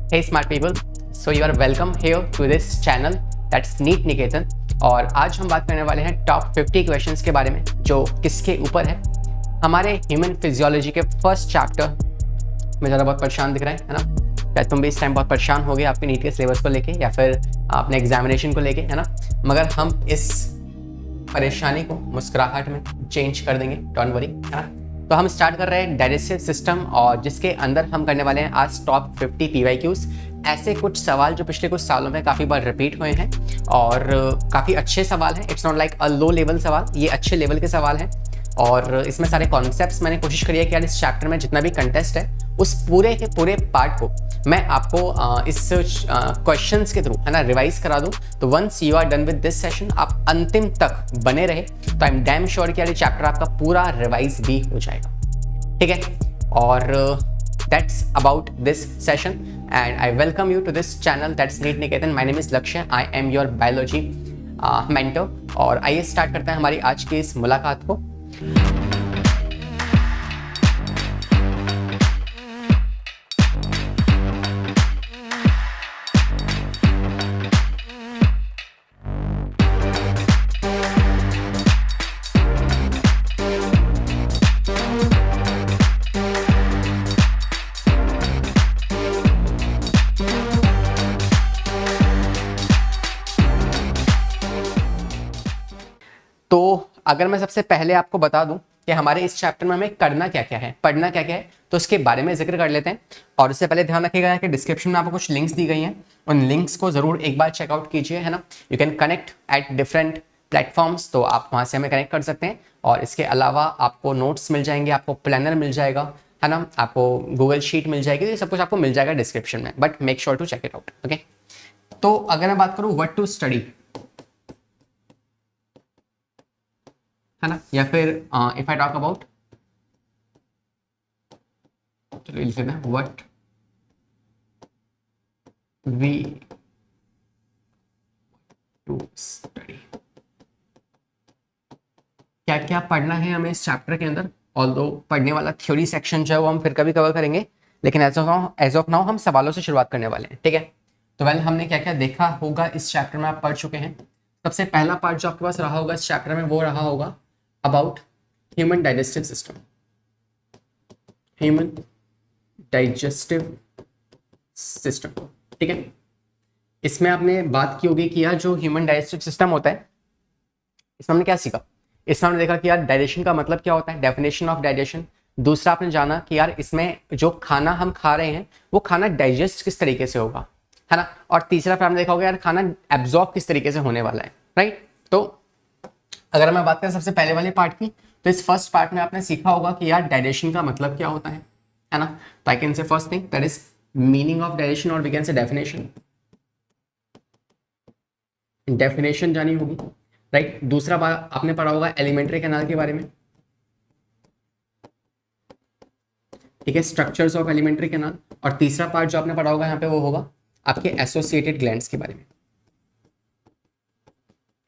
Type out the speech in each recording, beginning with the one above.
Hey smart people, so you are welcome here to this channel that's NEET निकेतन। और आज हम बात करने वाले हैं टॉप 50 क्वेश्चंस के बारे में जो किसके ऊपर है, हमारे ह्यूमन फिजियोलॉजी के फर्स्ट चैप्टर में। ज़रा बहुत परेशान दिख रहा है ना? क्या तुम भी इस टाइम बहुत परेशान हो गए आपके नीट के सिलेबस को लेके या फिर अपने एग्जामिनेशन को लेके, है ना? मगर हम इस परेशानी को मुस्कुराहट में चेंज कर देंगे, डोंट वरी, है ना? तो हम स्टार्ट कर रहे हैं डाइजेस्टिव सिस्टम, और जिसके अंदर हम करने वाले हैं आज टॉप 50 PYQs। ऐसे कुछ सवाल जो पिछले कुछ सालों में काफ़ी बार रिपीट हुए हैं और काफ़ी अच्छे सवाल हैं। It's not like a low level सवाल, ये अच्छे लेवल के सवाल हैं। और इसमें सारे कॉन्सेप्ट्स मैंने कोशिश करी है कि यार इस चैप्टर में जितना भी कंटेस्ट है उस पूरे के पूरे पार्ट को मैं आपको इस क्वेश्चंस के थ्रू, है ना, रिवाइज करा दूं। तो once you are done with this session, आप अंतिम तक बने रहे तो आई एम डैम श्योर कि यार ये चैप्टर आपका पूरा रिवाइज भी हो जाएगा, ठीक है? और that's about this session and I welcome you to this channel that's NEET Niketan. My name is Lakshya, I am your biology mentor. और आइए स्टार्ट करते हैं हमारी आज की इस मुलाकात को। तो अगर मैं सबसे पहले आपको बता दूं कि हमारे इस चैप्टर में हमें करना क्या क्या है, पढ़ना क्या क्या है, तो उसके बारे में जिक्र कर लेते हैं। और उससे पहले ध्यान रखिएगा कि डिस्क्रिप्शन में आपको कुछ लिंक्स दी गई हैं, उन लिंक्स को जरूर एक बार चेकआउट कीजिए, है ना? You can connect at different platforms, तो आप वहां से हमें कनेक्ट कर सकते हैं। और इसके अलावा आपको नोट्स मिल जाएंगे, आपको प्लानर मिल जाएगा, है ना, आपको गूगल शीट मिल जाएगी, ये सब कुछ आपको मिल जाएगा डिस्क्रिप्शन में, but make sure to check it out, okay? तो अगर मैं बात करूँ व्हाट टू स्टडी, है ना, या फिर इफ आई टॉक अबाउट, चलो लिख लेते हैं व्हाट वी टू स्टडी। क्या क्या पढ़ना है हमें इस चैप्टर के अंदर। ऑल्दो पढ़ने वाला थ्योरी सेक्शन जो है वो हम फिर कभी कवर करेंगे, लेकिन एज ऑफ नाउ हम सवालों से शुरुआत करने वाले हैं, ठीक है? तो वेल हमने क्या क्या देखा होगा इस चैप्टर में, आप पढ़ चुके हैं। सबसे पहला पार्ट जो आपके पास रहा होगा इस चैप्टर में वो रहा होगा about human digestive system, human digestive system, ठीक है? इसमें आपने बात की होगी कि यार जो ह्यूमन डाइजेस्टिव सिस्टम होता है, इसमें हमने क्या सीखा? इसमें हमने देखा कि यार डाइजेशन का मतलब क्या होता है, डेफिनेशन ऑफ डाइजेशन। दूसरा आपने जाना कि यार इसमें जो खाना हम खा रहे हैं वो खाना डाइजेस्ट किस तरीके से होगा, है ना? और तीसरा फिर हमने देखा होगा यार खाना एब्जॉर्ब किस तरीके से होने वाला है, राइट? तो अगर मैं बात करें सबसे पहले वाले पार्ट की, तो इस फर्स्ट पार्ट में आपने सीखा होगा कि यार डाइजेशन का मतलब क्या होता है ना? तो I can say first thing that is meaning of digestion, और we can say definition, definition जानी होगी, राइट? दूसरा बात आपने पढ़ा होगा एलिमेंट्री कैनाल के बारे में, ठीक है, स्ट्रक्चर्स ऑफ एलिमेंट्री कैनाल। और तीसरा पार्ट जो आपने पढ़ा होगा यहाँ पे वो होगा आपके एसोसिएटेड ग्लैंड्स के बारे में,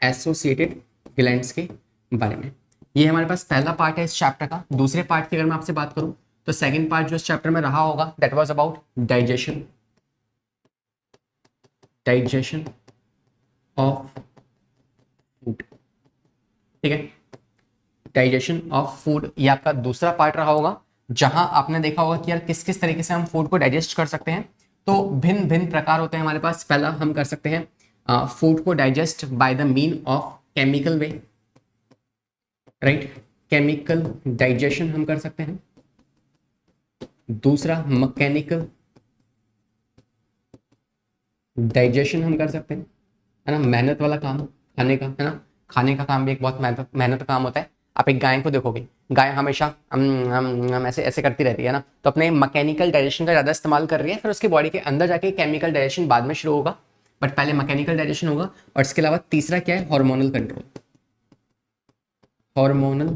एसोसिएटेड ग्लैंड्स के बारे में। ये हमारे पास पहला पार्ट है इस चैप्टर का। दूसरे पार्ट की अगर मैं आपसे बात करूं तो सेकंड पार्ट जो इस चैप्टर में रहा होगा that was about digestion, digestion of food, ठीक है? डाइजेशन ऑफ फूड ये आपका दूसरा पार्ट रहा होगा, जहां आपने देखा होगा कि यार किस किस तरीके से हम फूड को डाइजेस्ट कर सकते हैं। तो भिन्न भिन्न प्रकार होते हैं हमारे पास। पहला हम कर सकते हैं फूड को digest by the mean of chemical way, right? Chemical digestion हम कर सकते हैं। दूसरा मैकेनिकल डाइजेशन हम कर सकते हैं, है ना? मेहनत वाला काम खाने का, है ना? खाने का काम भी एक बहुत मेहनत का काम होता है। आप एक गाय को देखोगे, गाय हमेशा हम ऐसे ऐसे करती रहती है ना, तो अपने मैकेनिकल डाइजेशन का ज़्यादा इस्तेमाल कर रही है। फिर उसकी बॉडी के अंदर जाके केमिकल डाइजेशन बाद में शुरू होगा, बट पहले मैकेनिकल डाइजेशन होगा। और इसके अलावा तीसरा क्या है? Hormonal control, hormonal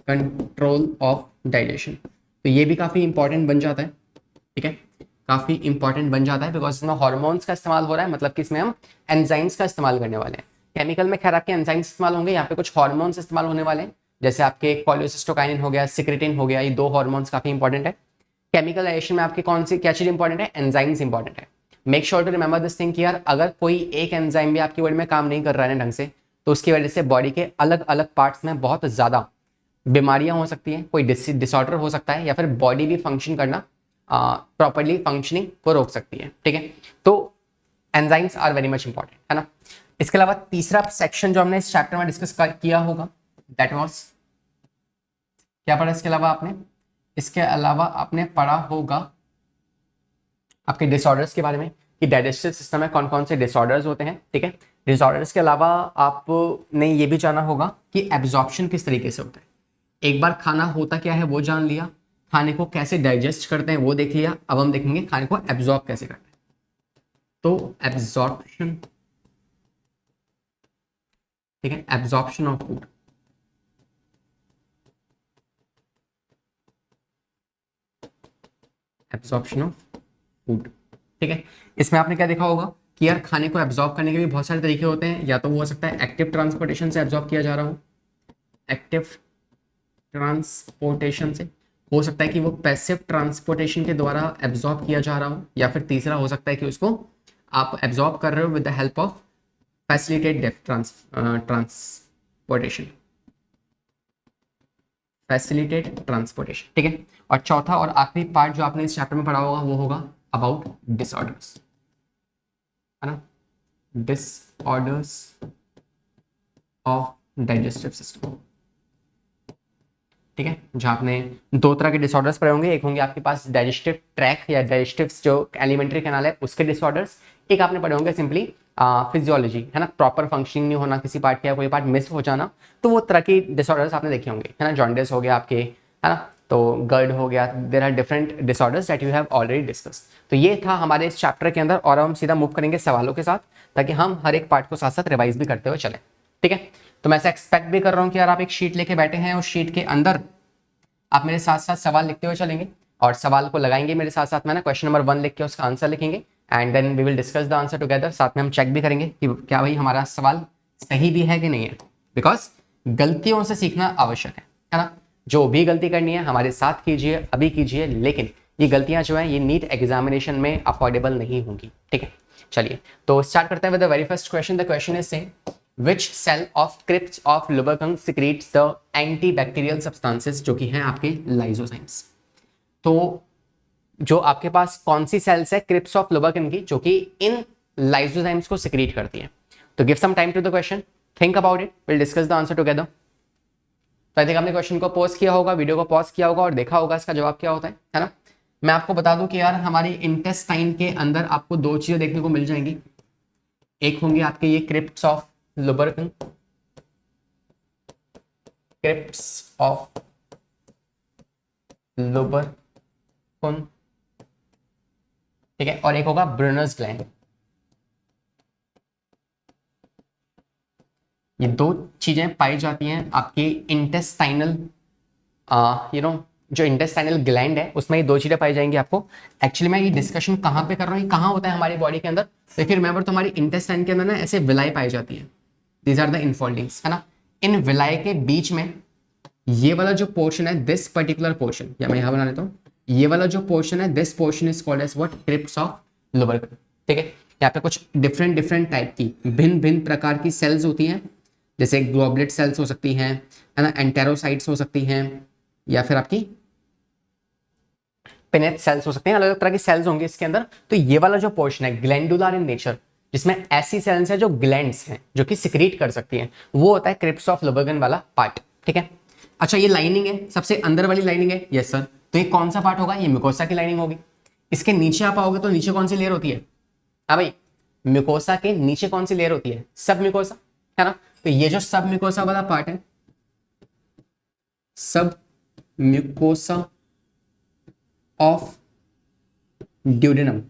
control of digestion. तो ये भी काफ़ी इंपॉर्टेंट बन जाता है, ठीक है? काफ़ी इंपॉर्टेंट बन जाता है बिकॉज इसमें हार्मोन्स का इस्तेमाल हो रहा है, मतलब कि इसमें हम एंजाइम्स का इस्तेमाल करने वाले हैं। केमिकल में खैर आपके एंजाइम्स इस्तेमाल होंगे, यहाँ पे कुछ हार्मोन्स इस्तेमाल होने वाले हैं, जैसे आपके कोलेसिस्टोकाइनिन हो गया, सिक्रेटिन हो गया, ये दो हार्मोन्स काफ़ी इंपॉर्टेंट है। केमिकलाइजेशन में आपकी कौन सी क्या चीज इंपॉर्टेंट है, एंजाइम्स इंपॉर्टेंट है। Make sure to remember this thing कि यार अगर कोई एक एंजाइम भी आपकी बॉडी में काम नहीं कर रहा है ढंग से, तो उसकी वजह से बॉडी के अलग अलग पार्ट्स में बहुत ज़्यादा बीमारियां हो सकती हैं, कोई डिसऑर्डर हो सकता है, या फिर बॉडी भी फंक्शन करना प्रॉपरली फंक्शनिंग को रोक सकती है। ठीक है, तो enzymes are very much important, है ना। इसके अलावा तीसरा सेक्शन जो हमने इस चैप्टर में डिस्कस किया होगा दैट वाज क्या पढ़ा इसके अलावा आपने, इसके अलावा आपने पढ़ा होगा आपके डिसऑर्डर्स के बारे में कि डाइजेस्टिव सिस्टम में कौन कौन से डिसऑर्डर्स होते हैं। ठीक है, डिसऑर्डर्स के अलावा आपने ये भी जाना होगा कि एब्जॉर्प्शन किस तरीके से होता है। एक बार खाना होता क्या है वो जान लिया, खाने को कैसे डाइजेस्ट करते हैं वो देख लिया, अब हम देखेंगे खाने को एब्जॉर्ब कैसे करते हैं। तो एब्जॉर्प्शन, ठीक है, absorption of food. Absorption of food, ठीक है, इसमें आपने क्या देखा होगा कि यार खाने को एब्जॉर्ब करने के भी बहुत सारे तरीके होते हैं। या तो वो हो सकता है एक्टिव ट्रांसपोर्टेशन से एब्जॉर्ब किया जा रहा हो, एक्टिव ट्रांसपोर्टेशन से, हो सकता है कि वो पैसिव ट्रांसपोर्टेशन के द्वारा एब्जॉर्ब किया जा रहा हो, या फिर तीसरा हो सकता है कि उसको आप एब्जॉर्ब कर रहे हो with the help of facilitated transportation, facilitate transportation. ठीक है, और चौथा और आखिरी पार्ट जो आपने इस चैप्टर में पढ़ा होगा वो होगा अबाउट डिसऑर्डर्स, है ना, डिसऑर्डर्स ऑफ डाइजेस्टिव सिस्टम। ठीक है, जहाँ आपने दो तरह के डिसऑर्डर्स पढ़े होंगे, एक होंगे आपके पास डाइजेस्टिव ट्रैक या डाइजेस्टिव जो एलिमेंट्री कैनाल है उसके डिसऑर्डर्स, एक आपने पढ़े होंगे सिंपली फिजियोलॉजी, है ना, प्रॉपर फंक्शनिंग नहीं होना किसी पार्ट का, कोई पार्ट मिस हो जाना, तो वो तरह की डिसऑर्डर्स आपने देखे होंगे, है ना, जॉन्डिस हो गया आपके, है ना, तो गर्ड हो गया, there are different disorders that you have already discuss. तो ये था हमारे इस चैप्टर के अंदर, और हम सीधा मूव करेंगे सवालों के साथ, ताकि हम हर एक पार्ट को साथ साथ रिवाइज भी करते हुए चलें। ठीक है, तो मैं ऐसा एक्सपेक्ट भी कर रहा हूँ कि यार आप एक शीट लेके बैठे हैं, उस शीट के अंदर आप मेरे साथ साथ सवाल लिखते हुए चलेंगे, और सवाल को लगाएंगे मेरे साथ साथ में ना, क्वेश्चन नंबर 1 लिख के उसका आंसर लिखेंगे, and then we will discuss the answer together. साथ में हम चेक भी करेंगे कि क्या भाई हमारा सवाल सही भी है कि नहीं है, बिकॉज गलतियों से सीखना आवश्यक है ना। जो भी गलती करनी है हमारे साथ कीजिए, अभी कीजिए, लेकिन ये गलतियां जो है ये नीट एग्जामिनेशन में अफोर्डेबल नहीं होंगी। ठीक है, चलिए तो स्टार्ट करते हैं with the very first question. The question is saying which cell of crypts of lubricant secretes the antibacterial substances, जो कि हैं आपके लाइसोजाइम्स। तो जो आपके पास कौन सी सेल्स है क्रिप्स ऑफ लुब्रिकेंट की, जो कि इन लाइसोजाइम्स को सिक्रीट करती है। तो give some time to the question, think about it, will discuss the answer together. तो आई थिंक आपने क्वेश्चन को पॉज किया होगा, वीडियो को पॉज किया होगा और देखा होगा इसका जवाब क्या होता है ना। मैं आपको बता दूं कि यार हमारे इंटेस्टाइन के अंदर आपको दो चीजें देखने को मिल जाएंगी, एक होंगे आपके ये crypts of lubricant, crypts of lubricant, ठीक है, और एक होगा ब्रुनर्स ग्लैंड। ये दो चीजें पाई जाती हैं आपके इंटेस्टाइनल जो इंटेस्टाइनल ग्लैंड है उसमें ये दो चीजें पाई जाएंगी आपको। एक्चुअली मैं ये डिस्कशन कहाँ पे कर रहा हूँ, ये कहाँ होता है हमारी बॉडी के अंदर, तो फिर रिमेंबर तो हमारी इंटेस्टाइन के अंदर ना ऐसे विलाई पाई जाती है, दीज आर द इनफोल्डिंग्स, है ना। इन विलाई के बीच में ये वाला जो पोर्शन है, दिस पर्टिकुलर पोर्शन, या मैं यहां बना लेता हूँ, ये वाला जो पोर्शन है, this portion is called as what, crypts of Lieberkuhn. ठीक है, यहाँ पे कुछ डिफरेंट टाइप की भिन्न भिन्न प्रकार की सेल्स होती हैं, जैसे ग्लोबुलेट सेल्स हो सकती हैं, है ना, एंटेरोसाइट्स हो सकती हैं, या फिर आपकी पिनेट सेल्स हो सकते हैं, अलग अलग तरह की सेल्स होंगी इसके अंदर। तो ये वाला जो पोर्शन है ग्लैंडुलर इन नेचर, जिसमें ऐसी सेल्स हैं जो ग्लैंड्स हैं जो कि सिक्रीट कर सकती हैं, वो होता है क्रिप्स ऑफ लुब्रिकेंट वाला पार्ट। ठीक है, अच्छा ये लाइनिंग है, सबसे अंदर वाली लाइनिंग है, यस सर, तो ये कौन सा पार्ट होगा, ये म्यूकोसा की लाइनिंग होगी। इसके नीचे आप आओगे तो नीचे कौन सी लेयर होती है, हाँ भाई, म्यूकोसा के नीचे कौन सी लेयर होती है, सब म्यूकोसा, है ना। तो ये जो सब म्यूकोसा वाला पार्ट है, सब म्यूकोसा ऑफ ड्यूडेनम,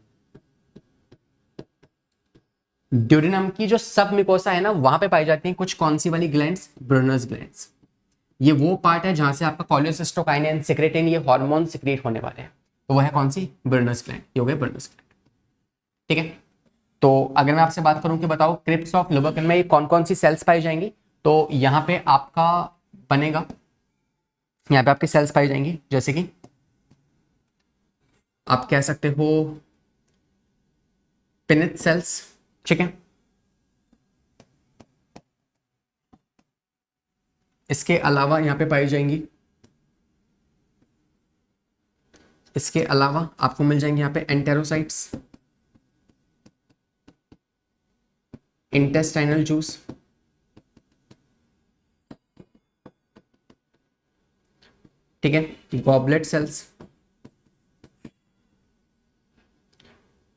ड्यूडेनम की जो सब म्यूकोसा है ना, वहां पे पाई जाती हैं कुछ कौन सी वाली ग्लैंड्स, ब्रुनर्स ग्लैंड्स। ये वो पार्ट है जहां से आपका कोलियोसिस्टोकाइनिन, सिक्रेटिन, ये हार्मोन सिक्रेट होने वाले हैं, तो वो है कौन सी, ब्रुनर्स ग्लैंड, ये हो गए ब्रुनर्स ग्लैंड। ठीक है, तो अगर मैं आपसे बात करूं कि बताओ क्रिप्स ऑफ लुब्रिकेंट में कौन कौन सी सेल्स पाई जाएंगी, तो यहाँ पे आपका बनेगा, यहाँ पे आपकी सेल्स पाई जाएंगी जैसे कि आप कह सकते हो पिनेट सेल्स, ठीक है। इसके अलावा यहां पे पाई जाएंगी, इसके अलावा आपको मिल जाएंगे यहां पे एंटेरोसाइट्स, इंटेस्टाइनल जूस, ठीक है, गॉबलेट सेल्स,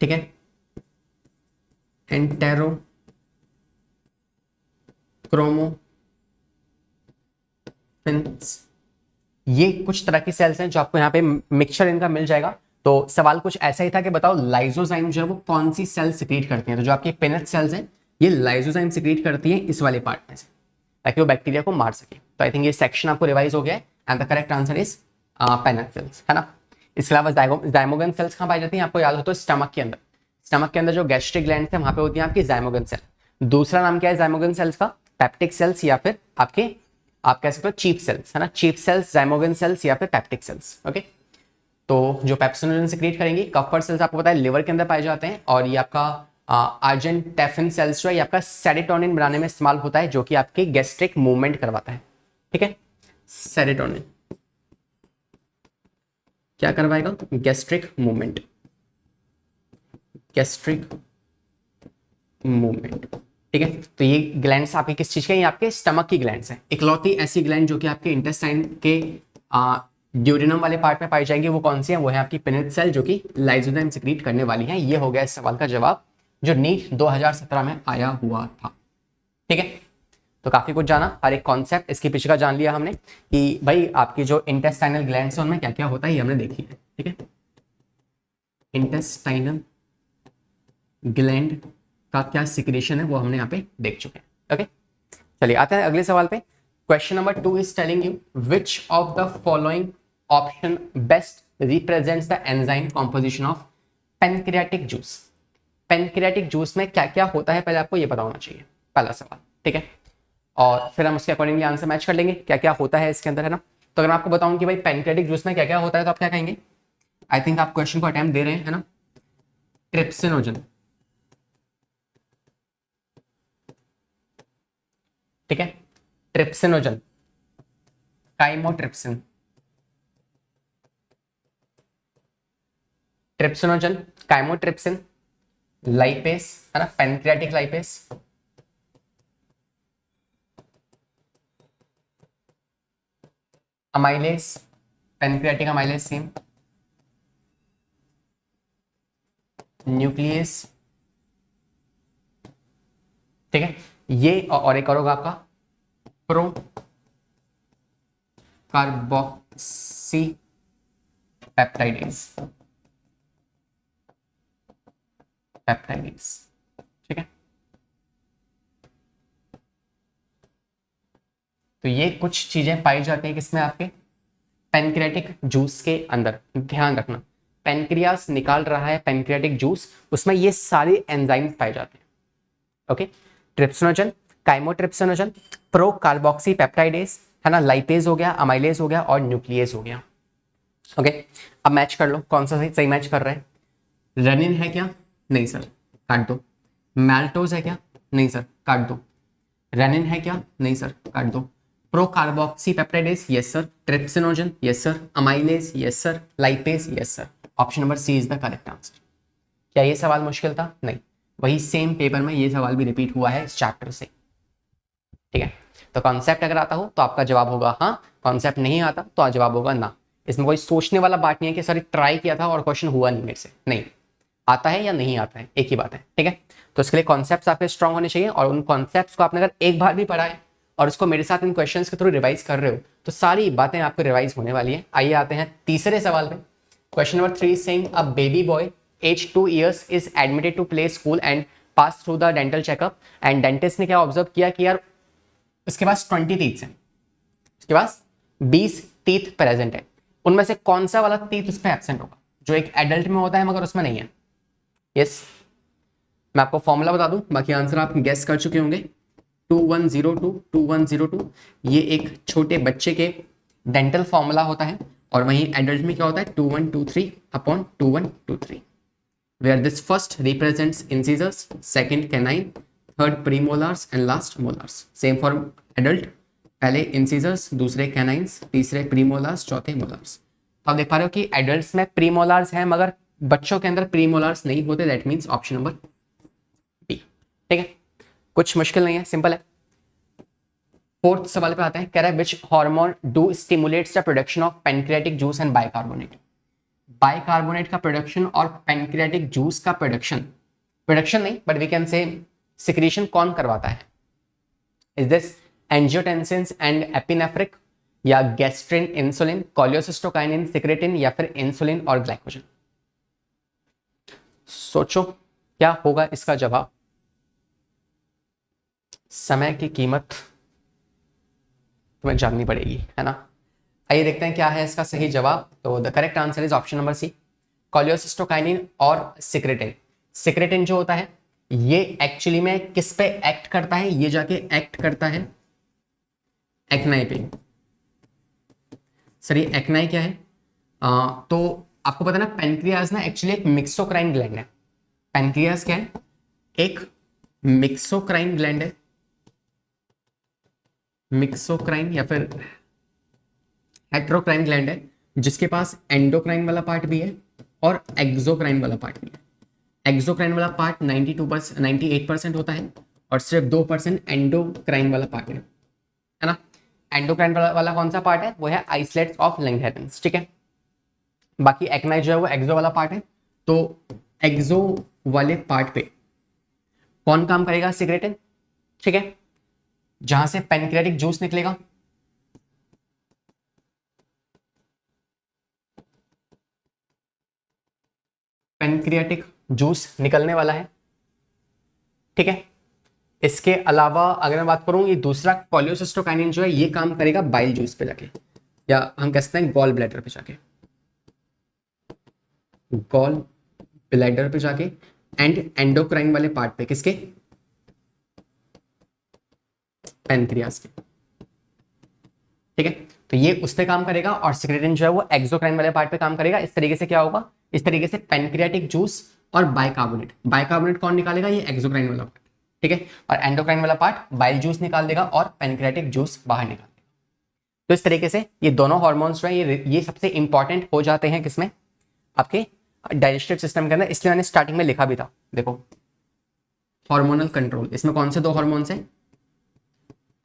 ठीक है, एंटेरो क्रोमो ये कुछ तरह की सेल्स हैं जो आपको यहाँ पे मिक्सचर इनका मिल जाएगा। तो सवाल कुछ ऐसा ही था कि बताओ लाइसोजाइम जो है वो कौन सी सेल सिक्रीट करती हैं। तो जो आपकी पिनेट सेल्स हैं ये लाइसोजाइम सिक्रीट करती हैं इस वाले पार्ट में से, ताकि वो बैक्टीरिया को मार सके। तो आई थिंक ये सेक्शन आपको रिवाइज हो गया है and the correct answer is pinnate cells, है ना। इसके अलावा जाइमोगन सेल्स कहाँ पाई जाती हैं, आपको याद हो तो स्टमक के अंदर। स्टमक के अंदर जो गैस्ट्रिक ग्लैंड है वहां पे होती है आपकी जाइमोगन सेल। दूसरा नाम क्या है जाइमोगन सेल्स का, पेप्टिक सेल्स, या फिर आपके आप कह सकते हो चीफ सेल्स, है ना। चीफ सेल्स, जाइमोगन सेल्स या फिर पेप्टिक सेल्स, ओके। तो जो पेप्सिनोजन सिक्रीट करेंगी, कफर सेल्स आपको पता है लिवर के अंदर पाए जाते हैं, और ये आपका आर्जेंटेफिन सेल्स जो है ये आपका सेरोटोनिन बनाने में इस्तेमाल होता है, जो कि आपकी गैस्ट्रिक मूवमेंट करवाता है, ठीक है। सेरोटोनिन क्या करवाएगा, गैस्ट्रिक मूवमेंट, गैस्ट्रिक मूवमेंट, ठीक है। तो ये ग्लैंड्स आपके किस चीज के, ये आपके स्टमक की ग्लैंड्स हैं। इकलौती ऐसी ग्लैंड जो कि आपके इंटेस्टाइन के ड्यूडेनम वाले पार्ट में पाई जाएंगी, वो कौन सी है, वो है आपकी पिनेट सेल, जो कि लाइसोजाइम सिक्रीट करने वाली है। ये हो गया इस सवाल का जवाब जो नीट 2017 में आया हुआ था, ठीक है। तो काफी कुछ जाना, हर एक कॉन्सेप्ट इसके पीछे का जान लिया हमने कि भाई आपकी जो इंटेस्टाइनल ग्लैंड्स है उनमें क्या क्या होता है, ये हमने देखी है, ठीक है। इंटेस्टाइनल ग्लैंड का क्या सिक्रेशन है वो हमने यहाँ पे देख चुके हैं, ओके। चलिए आते हैं अगले सवाल पे। Question number 2 is telling you which of the following option best represents the enzyme composition of pancreatic juice. Pancreatic juice में क्या क्या होता है पहले आपको ये पता होना चाहिए, पहला सवाल, ठीक है। और फिर हम उसके अकॉर्डिंगली आंसर मैच कर लेंगे क्या क्या होता है इसके अंदर, है ना। तो अगर मैं आपको बताऊं कि भाई पेनक्रियाटिक जूस में क्या क्या होता है तो आप क्या कहेंगे, आई थिंक आप क्वेश्चन को अटेम्प्ट दे रहे हैं, है ना। ट्रिप्सिनोजन, ठीक है, trypsinogen, chymotrypsin, trypsinogen, chymotrypsin, lipase, है ना, pancreatic lipase, amylase, pancreatic amylase same, nucleus, ठीक है। ये और एक और होगा आपका प्रो कार्बोक्सी पेप्टाइडेज, पेप्टाइडेज, ठीक है। तो ये कुछ चीजें पाई जाती हैं किसमें, आपके पेनक्रियाटिक जूस के अंदर। ध्यान रखना, पेनक्रियास निकाल रहा है पेनक्रियाटिक जूस, उसमें ये सारे एंजाइम पाए जाते हैं, okay. Trypsinogen, chymotrypsinogen, pro carboxy peptidase, है ना, लाइपेज हो गया, अमाइलेज हो गया और न्यूक्लियस हो गया, ओके। अब मैच कर लो कौन सा सही मैच कर रहा है। रेनिन है क्या, नहीं सर, काट दो। मैल्टोज है क्या, नहीं सर, काट दो। रेनिन है क्या, नहीं सर, काट दो। Procarboxypeptidase, yes sir. Trypsinogen, yes sir. Amylase, yes sir. Lipase, yes sir. Option number C is the correct answer. क्या ये सवाल मुश्किल था, नहीं, वही सेम पेपर में ये सवाल भी रिपीट हुआ है इस चैप्टर से, ठीक है। तो कॉन्सेप्ट अगर आता हो तो आपका जवाब होगा हाँ, कॉन्सेप्ट नहीं आता तो जवाब होगा ना। इसमें कोई सोचने वाला बात नहीं है कि सर ट्राई किया था और क्वेश्चन हुआ नहीं मेरे से, नहीं, आता है या नहीं आता है, एक ही बात है, ठीक है। तो इसके लिए कॉन्सेप्ट्स आपके स्ट्रांग होने चाहिए, और उन कॉन्सेप्ट्स को आपने अगर एक बार भी पढ़ा है और उसको मेरे साथ इन क्वेश्चंस के थ्रू रिवाइज कर रहे हो तो सारी बातें आपको रिवाइज होने वाली है। आइए आते हैं तीसरे सवाल पे। Question number 3 saying a baby boy age 2 years is admitted to play school and pass through the dental checkup, and dentist ने क्या ऑब्जर्व किया कि यार इसके पास 20 टीथ हैं, इसके पास 20 टीथ प्रेजेंट है, उनमें से कौन सा वाला टीथ उस पर एब्सेंट होगा, जो एक एडल्ट में होता है मगर उसमें नहीं है। यस, मैं आपको फॉर्मूला बता दूं, बाकी आंसर आप गेस कर चुके होंगे। 2102 2102 ये एक छोटे बच्चे के डेंटल फॉर्मूला होता है, और वहीं एडल्ट में क्या होता है 2123 upon 2123, where this first represents incisors, second canine, third premolars and last molars. Same for adult, पहले इंसिजर्स, दूसरे कैनाइन्स, तीसरे प्रीमोलार्स, चौथे मोलार्स। तो आप देख पा रहे हो कि एडल्ट्स में प्रीमोलार्स हैं मगर बच्चों के अंदर प्रीमोलार्स नहीं होते, that means option number B. ठीक है, कुछ मुश्किल नहीं है, सिंपल है। फोर्थ सवाल पे आते हैं, कह रहा है which hormone do stimulates the production of pancreatic juice and bicarbonate. Bicarbonate का प्रोडक्शन और पैनक्रियाटिक जूस का प्रोडक्शन नहीं but we can say secretion कौन करवाता है? Is this angiotensins and epinephrine, या गैस्ट्रिन, इंसुलिन, कोलियोसिस्टोकाइनिन, सिक्रेटिन, या फिर इंसुलिन और ग्लाइकोजन? सोचो क्या होगा इसका जवाब। समय की कीमत तुम्हें जाननी पड़ेगी, है ना। आइए देखते हैं क्या है इसका सही जवाब। तो the correct answer is option number C, cholecystokinin और सिक्रेटिन। सिक्रेटिन जो होता है ये एक्चुअली में किस पे एक्ट करता है? ये जाके एक्ट करता है एक्नाई पे। सर ये एक्नाई क्या है? तो आपको पता है ना, पैनक्रियाज ना एक्चुअली एक मिक्सोक्राइन ग्लैंड है। पैनक्रियाज क्या है? एक मिक्सोक्राइन ग्लैंड है, मिक्सोक्राइन या फिर हेट्रोक्राइन ग्लैंड है, जिसके पास एंडोक्राइन वाला पार्ट भी है और एक्सोक्राइन वाला पार्ट भी है। एक्सोक्राइन वाला पार्ट 98% होता है और सिर्फ 2% एंडोक्राइन वाला पार्ट है ना। एंडोक्राइन वाला कौन सा पार्ट है? वो है आइसलेट्स ऑफ लैंगरहैंस। ठीक है, बाकी एक्नाई जो है वो एक्सो वाला पार्ट है। तो एक्सो वाले पार्ट पे कौन काम करेगा? सिक्रेटिन। ठीक है, जहां से पैनक्रियाटिक जूस निकलेगा। पैनक्रियाटिक जूस निकलने वाला है। ठीक है, इसके अलावा अगर मैं बात करूं, ये दूसरा कोलियोसिस्टोकाइनिन जो है ये काम करेगा बाइल जूस पे जाके, या हम कहते हैं गॉल ब्लैडर पे जाके, गॉल ब्लैडर पे जाके एंड एंडोक्राइन वाले पार्ट पे, किसके? पैनक्रियास के। ठीक है, तो ये उस पे काम करेगा और सिक्रेटिन जो है वो एक्सोक्राइन वाले पार्ट पे काम करेगा। इस तरीके से क्या होगा? इस तरीके से पैनक्रियाटिक जूस और बाइकार्बोनेट कौन निकालेगा? ये एक्सोक्राइन वाला पार्ट। ठीक है, और एंडोक्राइन वाला पार्ट बाइल जूस निकाल देगा और पैनक्रियाटिक जूस बाहर निकाल देगा। तो इस तरीके से ये दोनों हार्मोन्स जो है ये सबसे इंपॉर्टेंट हो जाते हैं किसमें? आपके डाइजेस्टिव सिस्टम के अंदर। इसलिए मैंने स्टार्टिंग में लिखा भी था, देखो हार्मोनल कंट्रोल। इसमें कौन से दो हार्मोन्स हैं?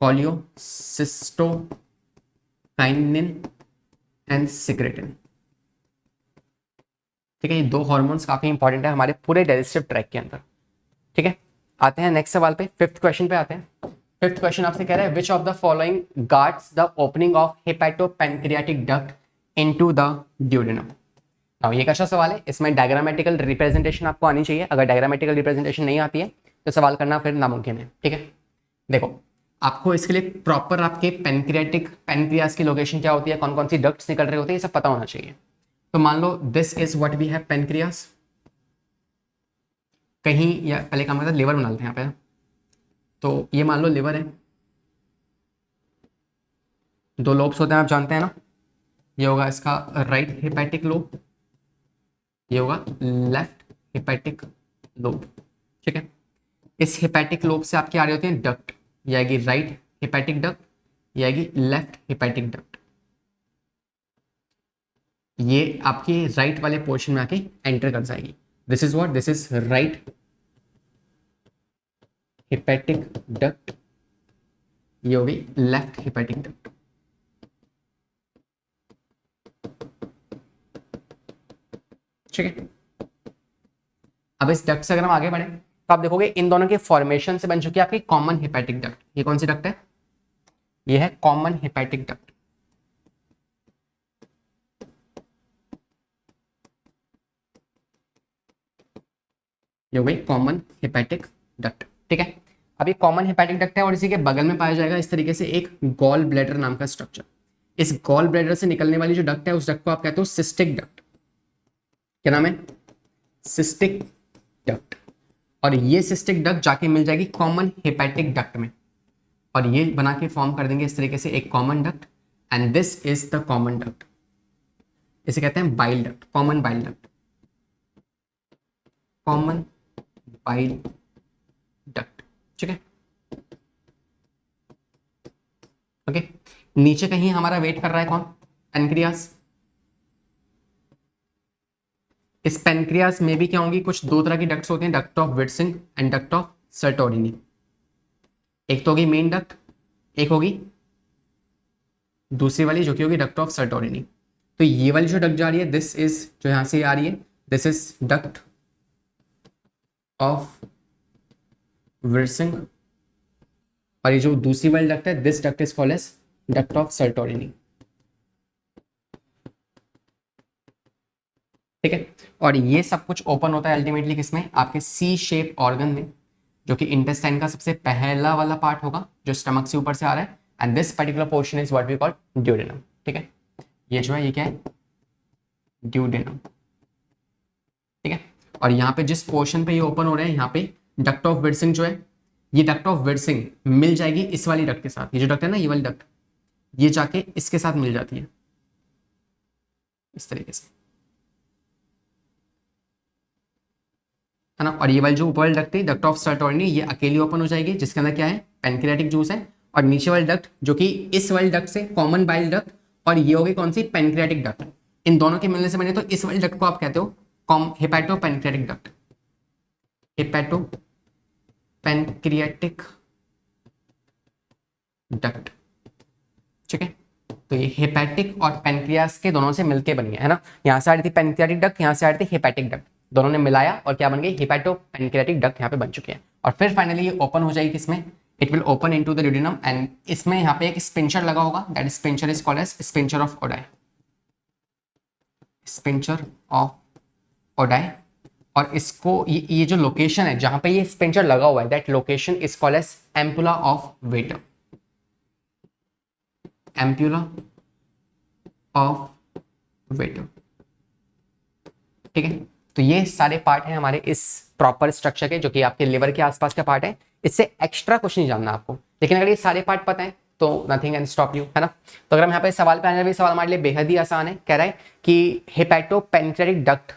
कोलियोसिस्टोकाइनिन एंड सिक्रेटिन। ठीक है, ये दो हार्मोन्स काफी इंपॉर्टेंट है हमारे पूरे डाइजेस्टिव ट्रैक के अंदर। ठीक है, आते हैं नेक्स्ट सवाल पे, फिफ्थ क्वेश्चन पे आते हैं। फिफ्थ क्वेश्चन आपसे कह रहा है which of the following guards the opening of hepatopancreatic duct into the duodenum. ये एक अच्छा सवाल है, इसमें डायग्रामेटिकल रिप्रेजेंटेशन आपको आनी चाहिए। अगर डायग्रामेटिकल रिप्रेजेंटेशन नहीं आती है तो सवाल करना फिर नामुमकिन है। ठीक है, देखो आपको इसके लिए प्रॉपर आपके पैनक्रियास की लोकेशन क्या होती है, कौन कौन सी डक्ट्स निकल रहे होते हैं, ये सब पता होना चाहिए। तो मान लो this is what we have pancreas. कहीं या पहले काम करते हैं लिवर बना लेते हैं यहाँ पे। तो ये मान लो लिवर है, दो लोब्स होते हैं आप जानते हैं ना। ये होगा इसका राइट हेपेटिक लोब, ये होगा लेफ्ट हेपेटिक लोब। ठीक है, इस हेपेटिक लोब से आपकी आ रही होती है डक्ट, ये आएगी राइट हेपेटिक डक्ट, ये आएगी लेफ्ट हेपेटिक डक्ट। ये आपकी राइट वाले पोर्शन में आके एंटर कर जाएगी। This is what, this is right hepatic duct, ये होगी लेफ्ट हेपेटिक डक्ट। ठीक है, अब इस डक्ट से अगर हम आगे बढ़े तो आप देखोगे इन दोनों के फॉर्मेशन से बन चुकी है आपकी कॉमन हेपेटिक डक्ट। ये कौन सी डक्ट है? ये है कॉमन हेपेटिक डक्ट। ये हो गई कॉमन हेपेटिक डक्ट। ठीक है, अब ये कॉमन हेपेटिक डक्ट है और इसी के बगल में पाया जाएगा इस तरीके से एक गॉल ब्लैडर नाम का स्ट्रक्चर। इस गॉल ब्लैडर से निकलने वाली जो डक्ट है उस डक्ट को आप कहते हो सिस्टिक डक्ट। क्या नाम है? Cystic duct. और ये सिस्टिक डक्ट जाके मिल जाएगी कॉमन हेपेटिक डक्ट में और ये बना के फॉर्म कर देंगे इस तरीके से एक common duct, and this is the common duct. इसे कहते हैं bile duct, common bile duct, common bile duct. ठीक है, ओके। नीचे कहीं हमारा वेट कर रहा है कौन? पेनक्रियास। इस पेनक्रियास में भी क्या होंगी? कुछ दो तरह की डक्ट्स होते हैं, duct of Wirsung and duct of Santorini. एक तो होगी मेन डक्ट, एक होगी दूसरी वाली जो कि होगी डक्ट ऑफ सर्टोरिनी। तो ये वाली जो डक्ट जा रही है, दिस इज, जो यहां से आ रही है, this is duct of Wirsung, और ये जो दूसरी वाली डक्ट है, this duct is called as duct of Santorini. ठीक है, और ये सब कुछ ओपन होता है अल्टीमेटली किसमें? आपके सी शेप ऑर्गन में, जो कि इंटेस्टाइन का सबसे पहला वाला पार्ट होगा जो स्टमक से ऊपर से आ रहा है, and this particular portion is what we call duodenum. ठीक है, ये जो है ये क्या है? ड्यूडेनम। ठीक है, और यहाँ पे जिस पोर्शन पे ये ओपन हो रहे हैं, यहाँ पे डक्ट ऑफ विट्सिंग जो है, ये डक्ट ऑफ विट्सिंग मिल जाएगी इस वाली डक्ट के साथ। ये जो डक्ट है ना, ये वाली डक्ट, ये जाके इसके साथ मिल जाती है इस तरीके से, है ना। और ये वाली जो ऊपर वाली डक्ट है, डक्ट ऑफ सर्टोरिनी, ये अकेली ओपन हो जाएगी, जिसके अंदर क्या है? पेनक्रियाटिक जूस है। और नीचे वाली डक्ट जो कि इस वाली डक्ट से कॉमन बाइल डक्ट, और ये होगी कौन सी? Pancreatic duct. इन दोनों के मिलने से बने तो इस वाली डक्ट को आप कहते हो हेपाटो पेनक्रियाटिक डक्ट, हेपाटो पेनक्रियाटिक डक्ट। ठीक है, तो ये हेपेटिक और पेनक्रियास के दोनों से मिलके बनी है ना। यहाँ से आ रही थी पेनक्रियाटिक डक्ट, यहाँ से आ रही थी हेपेटिक डक्ट, दोनों ने मिलाया और क्या बन गई? हेपेटो पेनक्रियाटिक डक्ट यहाँ पे बन चुकी है। और फिर फाइनली ये ओपन हो जाएगी किसमें? It will open into the duodenum, and इसमें यहाँ पे एक स्पिंचर लगा होगा, that sphincter is called as sphincter of Oddi, sphincter of Oddi. और इसको ये जो लोकेशन है जहां पे ये स्पिंचर लगा हुआ है, that location is called as ampulla of Vater, ampulla of Vater. ठीक है, तो ये सारे पार्ट हैं हमारे इस प्रॉपर स्ट्रक्चर के, जो कि आपके लिवर के आसपास का पार्ट है। इससे एक्स्ट्रा कुछ नहीं जानना आपको, लेकिन अगर ये सारे पार्ट पता है तो नथिंग कैन स्टॉप यू, है ना। तो अगर हम यहाँ पे सवाल पे आने, सवाल हमारे लिए बेहद ही आसान है। कह रहा है कि हेपेटो पेनक्रियाटिक डक्ट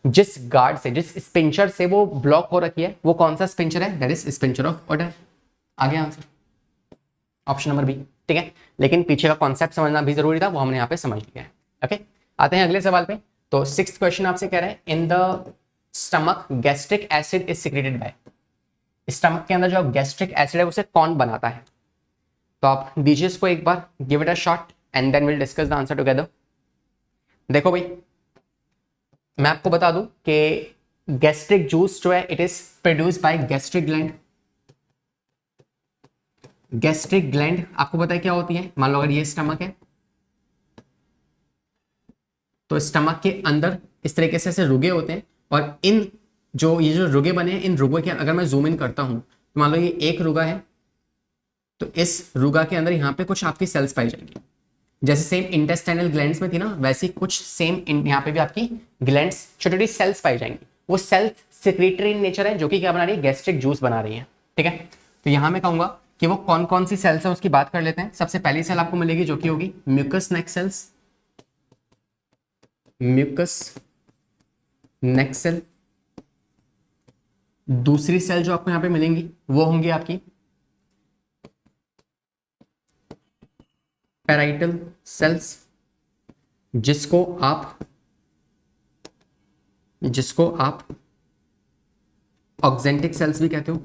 जिस गार्ड से, जिस स्पिंचर से वो ब्लॉक हो रखी है, वो कौन सा स्पिंचर है? That is sphincter of ODI. आगे आंसर ऑप्शन नंबर बी। ठीक है, लेकिन पीछे का कॉन्सेप्ट समझना भी जरूरी था, वो हमने यहाँ पे समझ लिया है। ओके, आते हैं अगले सवाल पे। तो 6th क्वेश्चन आपसे कह रहा है, in the stomach gastric acid is secreted by. Stomach के अंदर जो गैस्ट्रिक एसिड है उसे कौन बनाता है? तो आप दीजिए इसको एक बार, give it a shot and then will discuss the answer together. देखो भाई, मैं आपको बता दूं कि गैस्ट्रिक जूस जो है, it is produce by gastric gland. Gastric gland आपको पता है क्या होती है? मान लो अगर ये स्टमक है, तो स्टमक के अंदर इस तरीके से ऐसे रुगे होते हैं, और इन जो ये जो रुगे बने हैं, इन रुगों के अगर मैं जूम इन करता हूं, तो मान लो ये एक रुगा है, तो इस रुगा के अंदर यहाँ पे कुछ आपकी सेल्स पाई जाएंगी। जैसे सेम इंटेस्टाइनल ग्लैंड्स में थी ना, वैसी कुछ सेम यहाँ पे भी आपकी ग्लैंड्स, छोटी छोटी सेल्स पाई जाएंगी। वो सेल्स सिक्रेटरी इन नेचर है, जो कि क्या बना रही है? गैस्ट्रिक जूस बना रही है। ठीक है, तो यहाँ मैं कहूंगा कि वो कौन कौन सी सेल्स है उसकी बात कर लेते हैं। सबसे पहली सेल आपको मिलेगी जो कि होगी म्यूकस नेक सेल्स, म्यूकस नेक सेल। दूसरी सेल जो आपको यहां पे मिलेंगी वो होंगी आपकी पैराइटल सेल्स, जिसको आप ऑक्जेंटिक सेल्स भी कहते हो।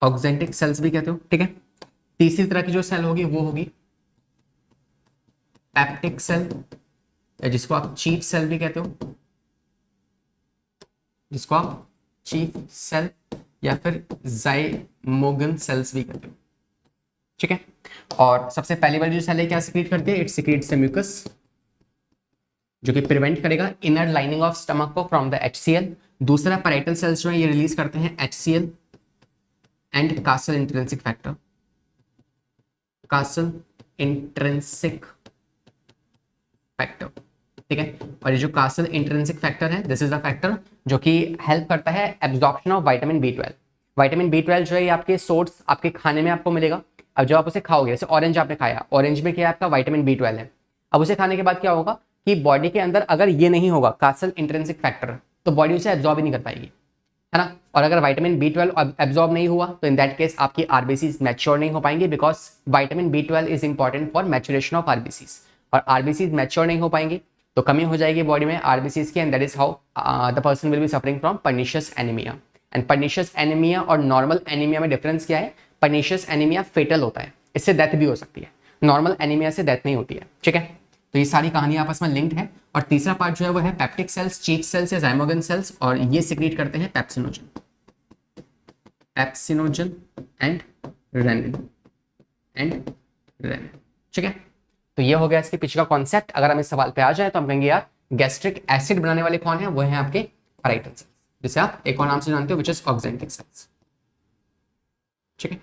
ऑक्जेंटिक सेल्स भी कहते हो। ठीक है, तीसरी तरह की जो सेल होगी वो होगी पैप्टिक सेल, जिसको आप चीफ सेल भी कहते हो, जिसको आप चीफ सेल या फिर जाइमोगन सेल्स भी कहते हो। ठीक है, और सबसे पहली वाली जो सेल है क्या सिक्रीट करती है? इट सिक्रीट्स म्यूकस, जो कि प्रिवेंट करेगा इनर लाइनिंग ऑफ स्टमक को फ्रॉम द HCl। दूसरा पैराइटल सेल्स जो है ये रिलीज करते हैं HCl and castle intrinsic factor, castle intrinsic factor. ठीक है, और ये जो कासल इंट्रिंसिक फैक्टर है, दिस इज द फैक्टर जो कि हेल्प करता है absorption of vitamin B12। Vitamin B12 जो है ये आपके सोर्स आपके खाने में आपको मिलेगा, अब जब आप उसे खाओगे, जैसे ऑरेंज आपने खाया, ऑरेंज में क्या है आपका विटामिन B12 है। अब उसे खाने के बाद क्या होगा कि बॉडी के अंदर अगर ये नहीं होगा कासल इंट्रिंसिक फैक्टर, तो बॉडी उसे एब्जॉर्ब ही नहीं कर पाएगी, है ना। और अगर विटामिन B12 एब्जॉर्ब नहीं हुआ तो इन दैट केस आपकी आरबीसीज मैच्योर नहीं हो पाएंगी, because vitamin B12 is important for maturation of RBCs, और आरबीसीज मैच्योर नहीं हो पाएंगी तो कमी हो जाएगी बॉडी में आरबीसीज की, and that is how the person will be suffering from pernicious anaemia. And pernicious anaemia और नॉर्मल एनीमिया में डिफरेंस क्या है? पर्निशियस एनीमिया फेटल होता है, इससे डेथ भी हो सकती है, नॉर्मल एनीमिया से डेथ नहीं होती है, ठीक है। तो ये सारी कहानी आपस में लिंक्ड है। और तीसरा पार्ट जो है वो है पेप्टिक सेल्स, चीफ सेल्स या जाइमोगन सेल्स, और ये सिक्रीट करते हैं पेप्सिनोजन, पेप्सिनोजन एंड रेनिन ठीक है। तो ये हो गया इसके पीछे का कॉन्सेप्ट। अगर हम इस सवाल पे आ जाए तो हम कहेंगे यार गैस्ट्रिक एसिड बनाने वाले कौन है? वो है आपके पैराइटल सेल्स, जिसे आप एक और नाम से जानते हो विच इज ऑक्जेंटिक सेल्स, ठीक है।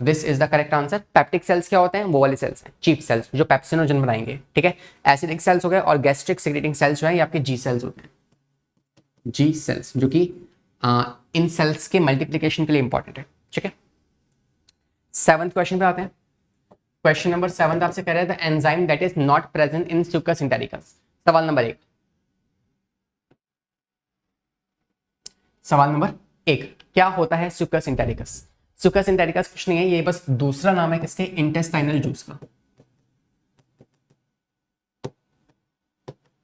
This is the correct answer. Peptic cells क्या होते हैं? वो वाले सेल्स हैं, चीफ सेल्स, जो पेप्सिनोजन बनाएंगे, ठीक है। एसिडिक सेल्स हो गए, और गैस्ट्रिक सिक्रेटिंग सेल्स जो है ये आपके जी सेल्स होते हैं, जी सेल्स, जो कि इन सेल्स के मल्टीप्लिकेशन के लिए इंपॉर्टेंट है, ठीक है। 7th क्वेश्चन पे आते हैं। क्वेश्चन नंबर 7 आपसे कह रहे थे enzyme that is not present in succus entericus. सवाल नंबर 1, सवाल नंबर 1, क्या होता है सुकस इंटेरिकस? सुकस इंटेरिकस कुछ नहीं है, ये बस दूसरा नाम है किसके? इंटेस्टाइनल जूस का।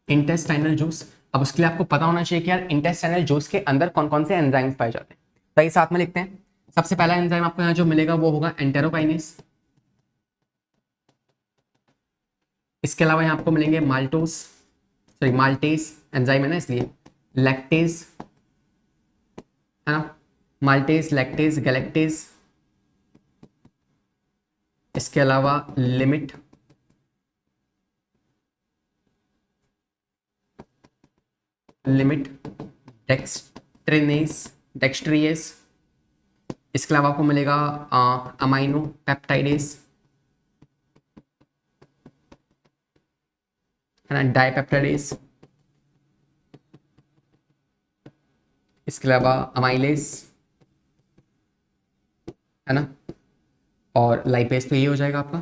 Intestinal juice. अब उसके लिए आपको पता होना चाहिए कि यार इंटेस्टाइनल जूस के अंदर कौन कौन से एंजाइम्स पाए जाते हैं, तो ये साथ में लिखते हैं। सबसे पहला एंजाइम आपको यहाँ जो मिलेगा वो होगा एंटेरोकाइनेस। इसके अलावा यहाँ आपको मिलेंगे माल्टेज एंजाइम है ना, इसलिए लैक्टेज, है ना, माल्टेज, लैक्टेज, गैलेक्टेज। इसके अलावा लिमिट, डेक्सट्रिएस। इसके अलावा आपको मिलेगा अमाइनो पेप्टाइडेज, है ना, डाइपेप्टाइडेज। इसके अलावा अमाइलेज, है ना, और लाइपेज, तो ये हो जाएगा आपका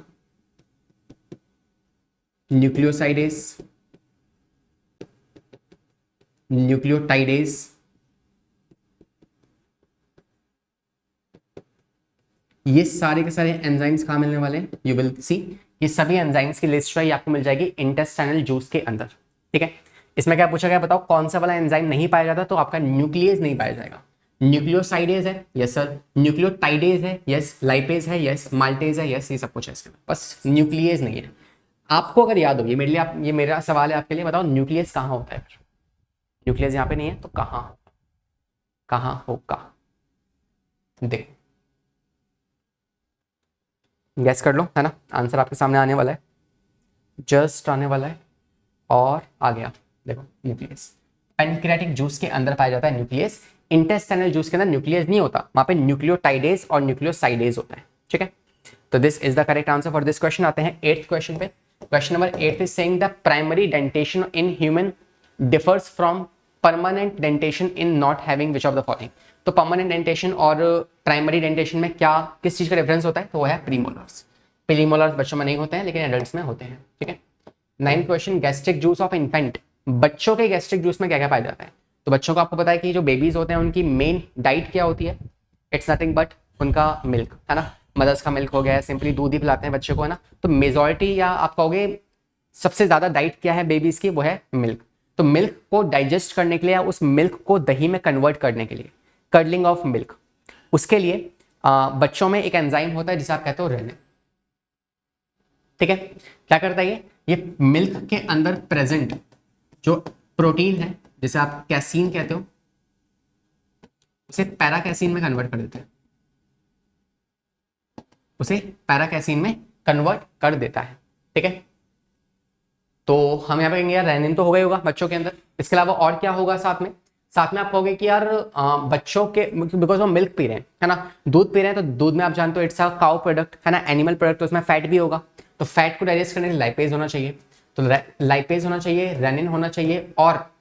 न्यूक्लियोसाइडेज, न्यूक्लियोटाइडेज। ये सारे के सारे एंजाइम्स कहाँ मिलने वाले हैं? यू विल सी, ये सभी एंजाइम्स की लिस्ट जो है आपको मिल जाएगी इंटेस्टाइनल जूस के अंदर, ठीक है। इसमें क्या पूछा गया बताओ, कौन सा वाला एंजाइम नहीं पाया जाता? तो आपका न्यूक्लियस नहीं पाया जाएगा। न्यूक्लियोसाइडेज है, यस सर। न्यूक्लियोटाइडेज है, यस। लाइपेज है, यस। माल्टेज है, यस। ये सब कुछ है इसके, बस न्यूक्लियस नहीं है। आपको अगर याद हो, ये मेरे लिए ये मेरा सवाल है आपके लिए, बताओ न्यूक्लियस कहाँ होता है? न्यूक्लियस यहाँ पे नहीं है तो कहाँ होगा? देखो, गैस कर लो, है ना। आंसर आपके सामने आने वाला है, जस्ट आने वाला है, और आ गया। देखो न्यूक्लियस पैनक्रियाटिक जूस के अंदर पाया जाता है न्यूक्लियस। इंटेस्टाइनल जूस के अंदर न्यूक्लियस नहीं होता, वहां पे न्यूक्लियोटाइडेज और न्यूक्लियोसाइडेज होता है, ठीक है। तो this is the correct answer for this question. आते हैं 8th क्वेश्चन पे। Question number 8 is saying the primary dentition in human differs from permanent dentition in not having which of the following. तो permanent dentition और primary dentition में क्या, किस चीज का डिफरेंस होता है? तो वो है प्रीमोलर्स। प्रीमोलर्स बच्चों में नहीं होते हैं लेकिन एडल्ट्स में होते हैं, ठीक है। 9th question, gastric juice of infant. बच्चों के गैस्ट्रिक जूस में क्या क्या पाया जाता है? तो बच्चों को आपको पता है कि जो बेबीज होते हैं उनकी मेन डाइट क्या होती है? इट्स नथिंग बट उनका मिल्क, है ना। मदर्स का मिल्क हो गया, सिंपली दूध ही पिलाते हैं बच्चे को, है ना। तो मेजॉरिटी या आप कहोगे सबसे ज्यादा डाइट क्या है बेबीज की? वो है मिल्क। तो मिल्क को डाइजेस्ट करने के लिए या उस मिल्क को दही में कन्वर्ट करने के लिए, कर्डलिंग ऑफ मिल्क, उसके लिए बच्चों में एक एंजाइम होता है जिसे आप कहते हो रेनिन, ठीक है। क्या करता है ये मिल्क के अंदर प्रेजेंट जो प्रोटीन है जिसे आप कैसीन कहते हो, उसे पैराकैसीन में कन्वर्ट कर देते हैं, उसे पैराकैसीन में कन्वर्ट कर देता है, ठीक है। तो हम यहाँ पे कहेंगे यार रेनिन तो हो गई होगा बच्चों के अंदर। इसके अलावा और क्या होगा साथ में? साथ में आप कहोगे कि यार बच्चों के, बिकॉज वो मिल्क पी रहे हैं, है ना, दूध पी रहे हैं, तो दूध में आप जानते हो इट्स अ काउ प्रोडक्ट, है ना, एनिमल प्रोडक्ट, तो उसमें फैट भी होगा। तो फैट को डाइजेस्ट करने के लिए लाइपेज होना चाहिए, तो लाइपेज होना चाहिए, रेनिन होना चाहिए, और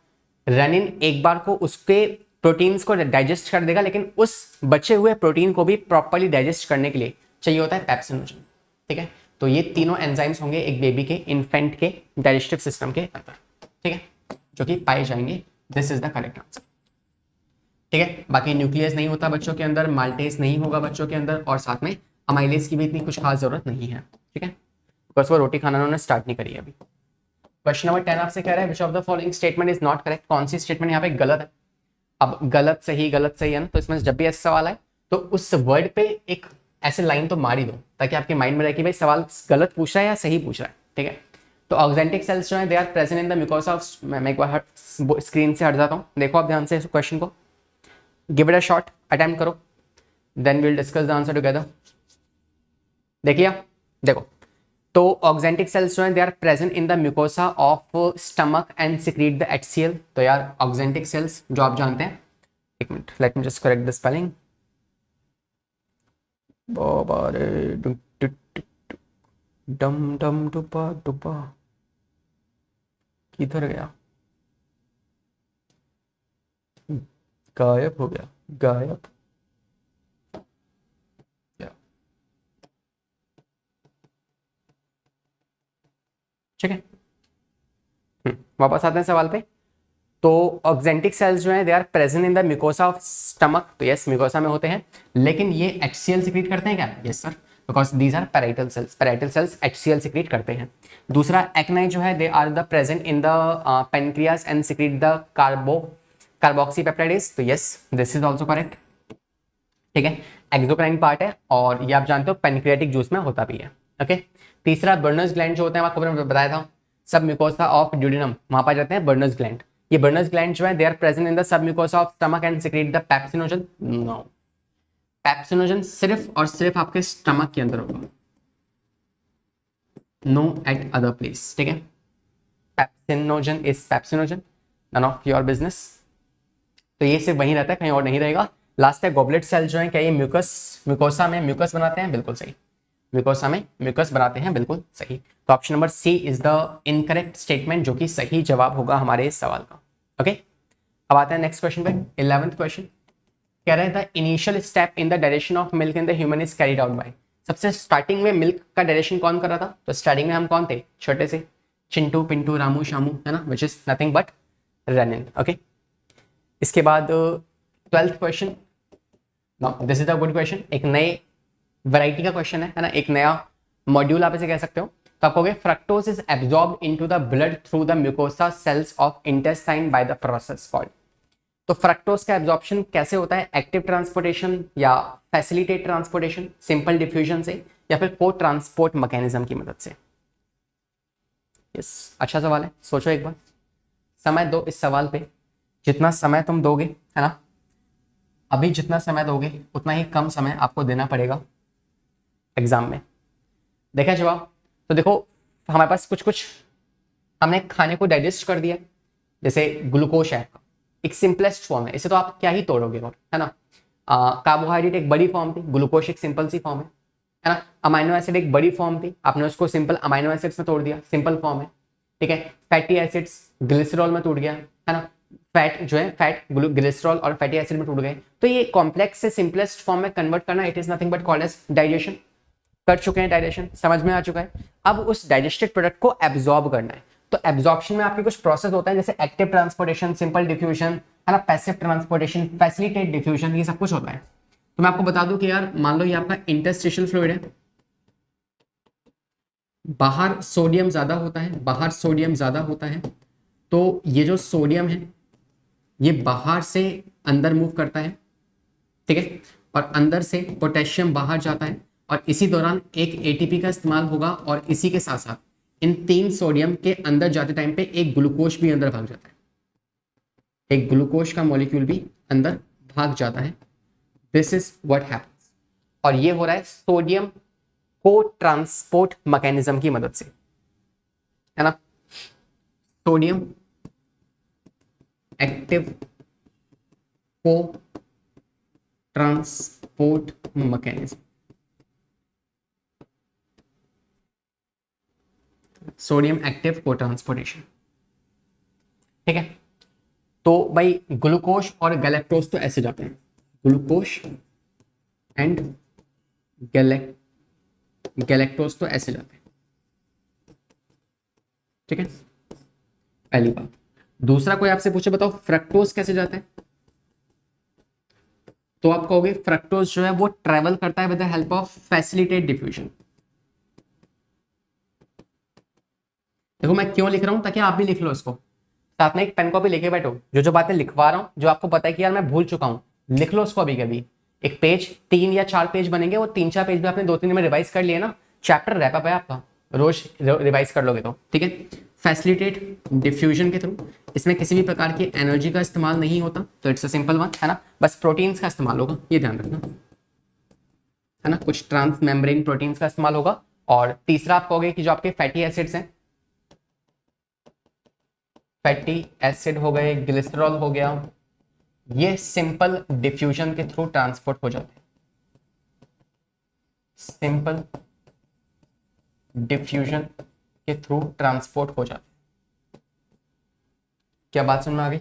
रेनिन एक बार को उसके प्रोटीन्स को डाइजेस्ट कर देगा, लेकिन उस बचे हुए प्रोटीन को भी प्रॉपर्ली डाइजेस्ट करने के लिए चाहिए होता है पेप्सिनोजन। ठीक है, तो ये तीनों एंजाइम्स होंगे एक बेबी के, इन्फेंट के डाइजेस्टिव सिस्टम के अंदर, ठीक है, जो कि पाए जाएंगे। This is the correct answer. ठीक है, बाकी न्यूक्लियस नहीं होता बच्चों के अंदर, माल्टेस नहीं होगा बच्चों के अंदर, और साथ में अमाइलेज की भी इतनी कुछ खास जरूरत नहीं है। ठीक है, बिकॉज वो रोटी खाना उन्होंने स्टार्ट नहीं करी है अभी। क्वेश्चन नंबर 10 आपसे कह रहा है which of the following statement is not correct. कौन सी स्टेटमेंट यहाँ पे गलत है। अब गलत सही है ना, तो इसमें जब भी ऐसा सवाल आए तो उस वर्ड पे एक ऐसे लाइन तो मार ही दो ताकि आपके माइंड में रहे कि भाई सवाल गलत पूछ रहा है या सही पूछ रहा है। ठीक है, तो ऑक्जेंटिक सेल्स जो है they are present in the mucosa of, मैं एक बार स्क्रीन से हट जाता हूँ, देखो आप ध्यान से क्वेश्चन को, give it a shot, attempt करो, then will discuss the answer together. देखिए देखो, तो ऑक्जेंटिक सेल्स जो है they are present in the mucosa of stomach and secrete the HCl। तो यार ऑक्जेंटिक सेल्स जो आप जानते हैं, एक minute let me just correct the spelling, डम डम डुबा डुबा, किधर गया, गायब हो गया, गायब। ठीक है, वापस आते हैं सवाल पे। तो ऑक्जेंटिक सेल्स जो है they are present in the mucosa of stomach. तो यस, म्यूकोसा में होते हैं, लेकिन ये HCl सिक्रीट करते हैं क्या? Yes sir, because these are parietal cells, parietal cells HCl secrete करते हैं। दूसरा एक्नाई जो है they are the present in the pancreas and secrete the carboxypeptidase. तो yes, this is also correct. ठीक है, एक्सोक्राइन पार्ट है और ये आप जानते हो पेनक्रियाटिक जूस में होता भी है। ओके, तीसरा बर्नर्स ग्लैंड जो होते हैं, आपको बताया था, सब म्यूकोसा ऑफ ड्यूडेनम, वहां पाए जाते हैं बर्नर्स ग्लैंड। ये बर्नर्स ग्लैंड जो है they are present in the submucosa of stomach and secrete the pepsinogen. No, pepsinogen सिर्फ और सिर्फ आपके स्टमक के अंदर होगा, नो एट अदर प्लेस। ठीक है, pepsinogen is pepsinogen, none of your business. तो ये सिर्फ वहीं रहता है, कहीं और नहीं रहेगा। लास्ट है गॉबलेट सेल जो है, क्या ये म्यूकोसा में म्यूकस बनाते हैं? बिल्कुल सही, म्यूकोसा में म्यूकस बनाते हैं, बिल्कुल सही। तो option number C is the incorrect statement, जो कि सही जवाब होगा हमारे इस सवाल का। ओके, अब आते हैं नेक्स्ट क्वेश्चन पे, 11th क्वेश्चन। कह रहे हैं the initial step in the direction of milk in the human is carried out by. सबसे स्टार्टिंग में मिल्क का डायरेक्शन कौन कर रहा था? तो स्टार्टिंग में हम कौन थे? छोटे से चिंटू पिंटू रामू शामू, है ना, which is nothing but rennin. Okay, इसके बाद 12th question, this is a good question, एक नए वैरायटी का क्वेश्चन है ना, एक नया मॉड्यूल आप इसे कह सकते हो। तो आप कहोगे fructose is absorb into the blood through the mucosa cells of intestine by the process called. तो फ्रक्टोज का एब्जॉर्प्शन कैसे होता है? एक्टिव ट्रांसपोर्टेशन या फैसिलिटेट ट्रांसपोर्टेशन, सिंपल डिफ्यूजन से, या फिर को ट्रांसपोर्ट मैकेनिज्म की मदद से। यस, अच्छा सवाल है, सोचो एक बार, समय दो इस सवाल पे, जितना समय तुम दोगे, है ना, अभी जितना समय दोगे उतना ही कम समय आपको देना पड़ेगा एग्जाम में। देखा जवाब? तो देखो हमारे पास कुछ हमने खाने को डाइजेस्ट कर दिया, जैसे ग्लूकोज है, एक सिंपलेस्ट फॉर्म है, इसे तो आप क्या ही तोड़ोगे, और है ना। कार्बोहाइड्रेट एक बड़ी फॉर्म थी, ग्लूकोज एक सिंपल सी फॉर्म है ना। अमाइनो एसिड एक बड़ी फॉर्म थी, आपने उसको सिंपल अमाइनो एसिड्स में तोड़ दिया, सिंपल फॉर्म है। ठीक है, फैटी एसिड्स ग्लिसरॉल में टूट गया, है ना, फैट जो है फैट ग्लिसरॉल और फैटी एसिड में टूट गए। तो ये कॉम्प्लेक्स से सिंपलेस्ट फॉर्म में कन्वर्ट करना, it is nothing but called as digestion. कर चुके हैं डाइजेशन, समझ में आ चुका है। अब उस डाइजेस्टेड प्रोडक्ट को एब्जॉर्ब करना है। तो एब्जॉर्प्शन में आपके कुछ प्रोसेस होता है, जैसे एक्टिव ट्रांसपोर्टेशन, सिंपल डिफ्यूजन, है ना, पैसिव ट्रांसपोर्टेशन, फैसिलिटेट डिफ्यूजन, ये सब कुछ होता है। तो मैं आपको बता दूं कि यार मान लो ये आपका इंटरस्टिशियल फ्लूइड है, बाहर सोडियम ज्यादा होता है, बाहर सोडियम ज्यादा होता है, तो ये जो सोडियम है ये बाहर से अंदर मूव करता है। ठीक है, और अंदर से पोटेशियम बाहर जाता है, और इसी दौरान एक एटीपी का इस्तेमाल होगा, और इसी के साथ साथ इन 3 सोडियम के अंदर जाते टाइम पे एक ग्लूकोज भी अंदर भाग जाता है, एक ग्लूकोज का मॉलिक्यूल भी अंदर भाग जाता है। दिस इज व्हाट हैपेंस, और ये हो रहा है सोडियम को ट्रांसपोर्ट मैकेनिज्म की मदद से, है ना। सोडियम एक्टिव को transport mechanism, sodium active co transportation. ठीक है, तो भाई ग्लूकोज और गैलेक्टोज तो ऐसे जाते हैं, ग्लूकोज एंड गैलेक्टोज गैलेक्टोज तो ऐसे जाते हैं, ठीक है, पहली बात। दूसरा कोई आपसे पूछे बताओ फ्रक्टोज कैसे जाता है, तो आप कहोगे फ्रक्टोज जो है वो ट्रेवल करता है with the help of facilitate diffusion. देखो मैं क्यों लिख रहा हूं, ताकि आप भी लिख लो इसको, साथ में एक पेन कॉपी लेके बैठो, जो जो बातें लिखवा रहा हूं, जो आपको पता है कि यार मैं भूल चुका हूं, लिख लो उसको अभी कभी। एक पेज 3 या 4 पेज बनेंगे, वो 3-4 पेज भी आपने 2-3 दिन में रिवाइज कर लिया ना, चैप्टर रैप अप है आपका, रोज रिवाइज कर लोगे तो, ठीक है। फैसिलिटेट डिफ्यूजन के थ्रू, इसमें किसी भी प्रकार की एनर्जी का इस्तेमाल नहीं होता, तो इट्स अ सिंपल वन, है ना, बस प्रोटीन्स का इस्तेमाल होगा, ये ध्यान रखना, है ना, कुछ ट्रांस मेम्ब्रेन प्रोटीन्स का इस्तेमाल होगा। और तीसरा आप कहोगे कि जो आपके फैटी एसिड्स हैं, फैटी एसिड हो गए, ग्लिसरॉल हो गया, ये सिंपल डिफ्यूजन के थ्रू ट्रांसपोर्ट हो जाते हैं, सिंपल डिफ्यूजन के थ्रू ट्रांसपोर्ट हो जाते हैं। क्या बात समझ में आ गई?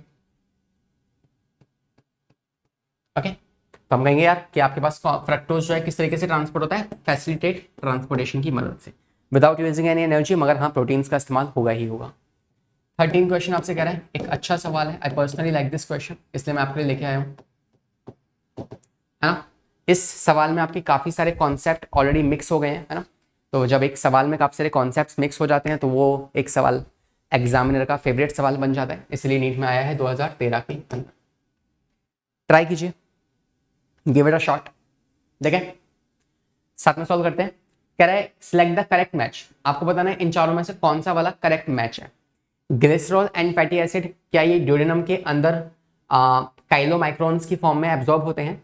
ओके, तो हम कहेंगे यार कि आपके पास फ्रक्टोज जो है किस तरीके से ट्रांसपोर्ट होता है, फैसिलिटेट ट्रांसपोर्टेशन की मदद से, विदाउट यूजिंग एनी एनर्जी, मगर हाँ प्रोटीन्स का इस्तेमाल होगा ही होगा। 13 क्वेश्चन आपसे कह रहा है, एक अच्छा सवाल है, I personally like this question, इसलिए मैं आपके लिए लेके आया हूँ, है ना। इस सवाल में आपके काफी सारे कॉन्सेप्ट ऑलरेडी मिक्स हो गए हैं, है ना, तो जब एक सवाल में काफी सारे कॉन्सेप्ट्स मिक्स हो जाते हैं तो वो एक सवाल एग्जामिनर का फेवरेट सवाल बन जाता है, इसलिए नीट में आया है 2013 के अंदर। ट्राई कीजिए, गिव इट अ शॉट, देखें साथ में सॉल्व करते हैं। कह रहा है सिलेक्ट द करेक्ट मैच, आपको बताना है इन चारों में से कौन सा वाला करेक्ट मैच है। ग्लिसरॉल एंड फैटी एसिड, क्या ये ड्यूडेनम के अंदर काइलोमाइक्रोन्स की फॉर्म में एब्जॉर्ब होते हैं।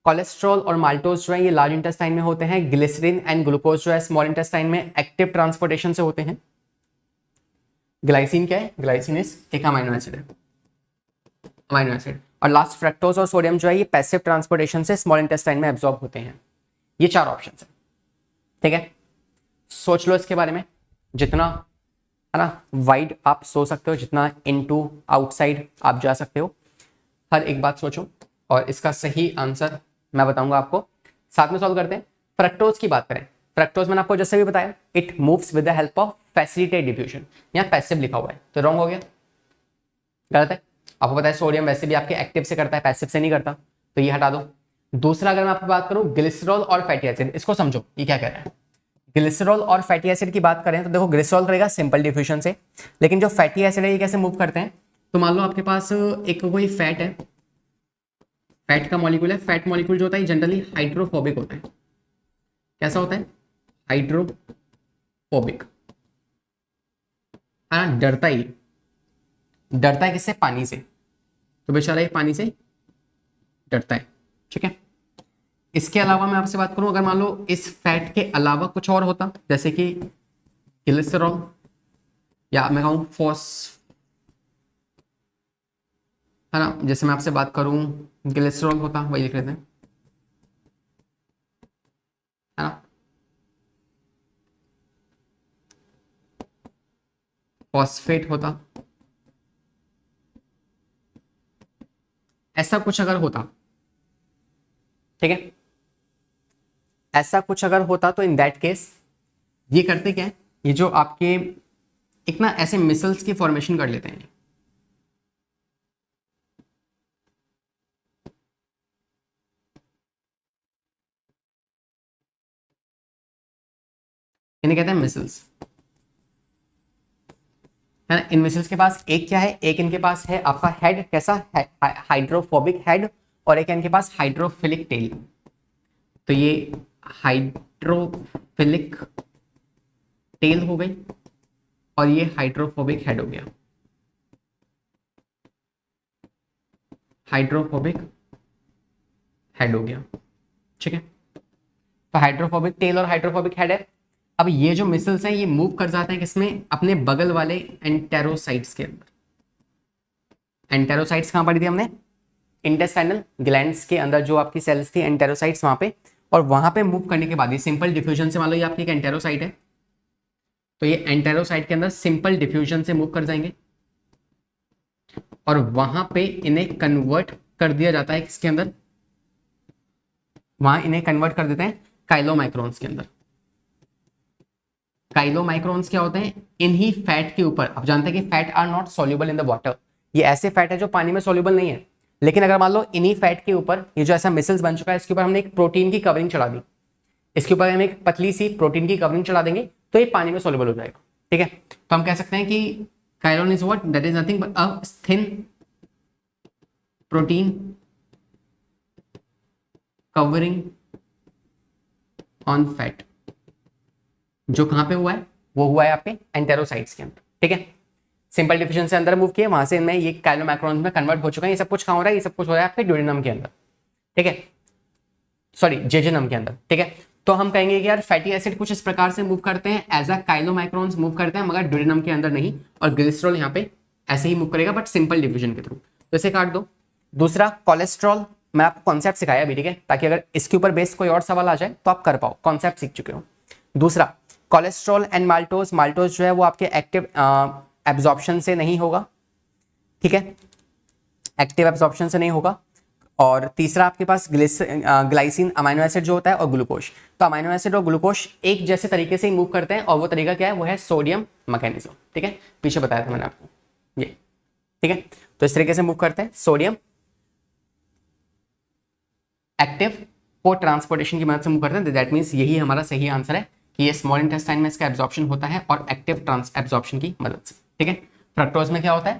कोलेस्ट्रॉल और माल्टोज जो है ये लार्ज इंटेस्टाइन में होते हैं, ग्लिसरीन एंड ग्लूकोज जो है स्मॉल इंटेस्टाइन में एक्टिव ट्रांसपोर्टेशन से होते हैं। ग्लाइसिन क्या है, ग्लाइसिन इज एक अमाइनो एसिड है, अमाइनो एसिड। और लास्ट फ्रक्टोज और सोडियम जो है ये पैसिव ट्रांसपोर्टेशन से स्मॉल इंटेस्टाइन में एब्जॉर्ब होते हैं। ये 4 ऑप्शन है, ठीक है, सोच लो इसके बारे में, जितना है ना वाइड आप सोच सकते हो, जितना इनटू आउटसाइड आप जा सकते हो, हर एक बात सोचो और इसका सही आंसर मैं बताऊंगा आपको। साथ में सॉल्व करते हैं। फ्रक्टोज की बात करें, फ्रक्टोज मैंने आपको जैसे भी बताया, it moves with the help of facilitate diffusion, यहाँ पैसिव लिखा हुआ है तो रॉन्ग हो गया, गलत है। आपको पता है सोडियम वैसे भी आपके एक्टिव से करता है, पैसिव से नहीं करता, तो ये हटा दो। दूसरा अगर मैं आपको बात करूं ग्लिसरॉल और फैटी एसिड, इसको समझो ये क्या कह रहा है। ग्लिसरॉल और फैटी एसिड की बात करें तो देखो ग्लिसरॉल करेगा सिंपल डिफ्यूजन से, लेकिन जो फैटी एसिड है ये कैसे मूव करते हैं। तो मान लो आपके पास एक कोई फैट है, फैट का मॉलिक्यूल है, फैट मॉलिक्यूल जो होता है जनरली हाइड्रोफोबिक होता है। कैसा होता है, हाइड्रोफोबिक, है ना, डरता है किससे, पानी से, तो बेचारा ये पानी से डरता है, ठीक है। इसके अलावा मैं आपसे बात करूं, अगर मान लो इस फैट के अलावा कुछ और होता, जैसे कि ग्लिसरॉल, या मैं कहूं है ना, जैसे मैं आपसे बात करूं ग्लिसरॉल होता, वही लिख लेते हैं, है ना, फॉस्फेट होता, ऐसा कुछ अगर होता, ठीक है, ऐसा कुछ अगर होता तो इन दैट केस ये करते क्या है, ये जो आपके एक ना ऐसे मिसल्स की फॉर्मेशन कर लेते हैं, इन्हें कहते हैं मिसल्स, है ना। इन मिसल्स के पास एक क्या है, एक इनके पास है आपका हेड, कैसा हाइड्रोफोबिक हेड, और एक इनके पास हाइड्रोफिलिक टेल। तो ये हाइड्रोफिलिक टेल हो गई और ये हाइड्रोफोबिक हेड हो गया, हाइड्रोफोबिक हेड हो गया, ठीक है। तो हाइड्रोफोबिक टेल और हाइड्रोफोबिक हेड है। अब ये जो मिसल्स हैं ये मूव कर जाते हैं किसमें, अपने बगल वाले एंटेरोसाइट्स के अंदर। एंटेरोसाइट्स कहां पढ़ी थी हमने, इंटेस्टाइनल ग्लैंड्स के अंदर जो आपकी सेल्स थी एंटेरोसाइट्स वहां पे, और वहां पे मूव करने के बाद ये सिंपल डिफ्यूजन से, मान लो ये आपकी एक एंटेरोसाइट है, तो ये एंटेरोसाइट के अंदर सिंपल डिफ्यूजन से मूव कर जाएंगे और वहां पे इन्हें कन्वर्ट कर दिया जाता है किसके अंदर, वहां इन्हें कन्वर्ट कर देते हैं काइलोमाइक्रोन्स के अंदर, काइलोमाइक्रॉन्स क्या होते हैं, इन्हीं फैट के ऊपर। आप जानते हैं कि fat are not soluble in the water, ये ऐसे फैट है जो पानी में सॉल्युबल नहीं है, लेकिन अगर मान लो इन्हीं फैट के ऊपर ये जो ऐसा मिसल्स बन चुका है, इसके ऊपर हमने एक प्रोटीन की कवरिंग चढ़ा दी, इसके ऊपर हम एक पतली सी प्रोटीन की कवरिंग चढ़ा देंगे तो ये पानी में सॉल्युबल हो जाएगा। ठीक है, तो हम कह सकते हैं कि chylon is what, that is nothing but a thin protein covering on fat. जो कहां पे हुआ है, वो हुआ है आपके एंटेरोसाइट्स के अंदर। ठीक है, सिंपल डिफिशन से अंदर मूव किए, वहां से मैं ये काइलोमैक्रोन्स में कन्वर्ट हो चुका है। ये सब कुछ कहां हो रहा है, ये सब कुछ हो रहा है आपके ड्यूडेनम के अंदर। ठीक है, सॉरी जेजुनम के अंदर। ठीक है, तो हम कहेंगे कि यार फैटी एसिड कुछ इस प्रकार से मूव करते हैं, एज अ काइलोमाइक्रोन्स मूव करते हैं, मगर ड्यूडेनम के अंदर नहीं, और ग्लिसरॉल यहाँ पे ऐसे ही मूव करेगा बट सिंपल डिविजन के थ्रू। तो इसे काट दो। दूसरा कोलेस्ट्रॉल, मैं आपको कॉन्सेप्ट सिखाया अभी, ठीक है, ताकि अगर इसके ऊपर बेस्ड कोई और सवाल आ जाए तो आप कर पाओ, कॉन्सेप्ट सीख चुके हो। दूसरा कोलेस्ट्रॉल एंड माल्टोज, माल्टोज जो है वो आपके एक्टिव एब्जॉर्प्शन से नहीं होगा। ठीक है, एक्टिव एब्जॉर्प्शन से नहीं होगा। और तीसरा आपके पास ग्लाइसिन अमाइनो एसिड जो होता है, और ग्लूकोज। तो अमाइनो एसिड और ग्लूकोज एक जैसे तरीके से ही मूव करते हैं, और वो तरीका क्या है, वो है सोडियम मैकेनिज्म। ठीक है, पीछे बताया था मैंने आपको ये। ठीक है, तो इस तरीके से मूव करते हैं, सोडियम एक्टिव को ट्रांसपोर्टेशन की मदद से मूव करते हैं। दैट मीन्स यही हमारा सही आंसर है कि ये स्मॉल इंटेस्टाइन में इसका एब्जॉर्प्शन होता है और एक्टिव ट्रांस एब्जॉर्प्शन की मदद से। ठीक है, फ्रक्टोज में क्या होता है,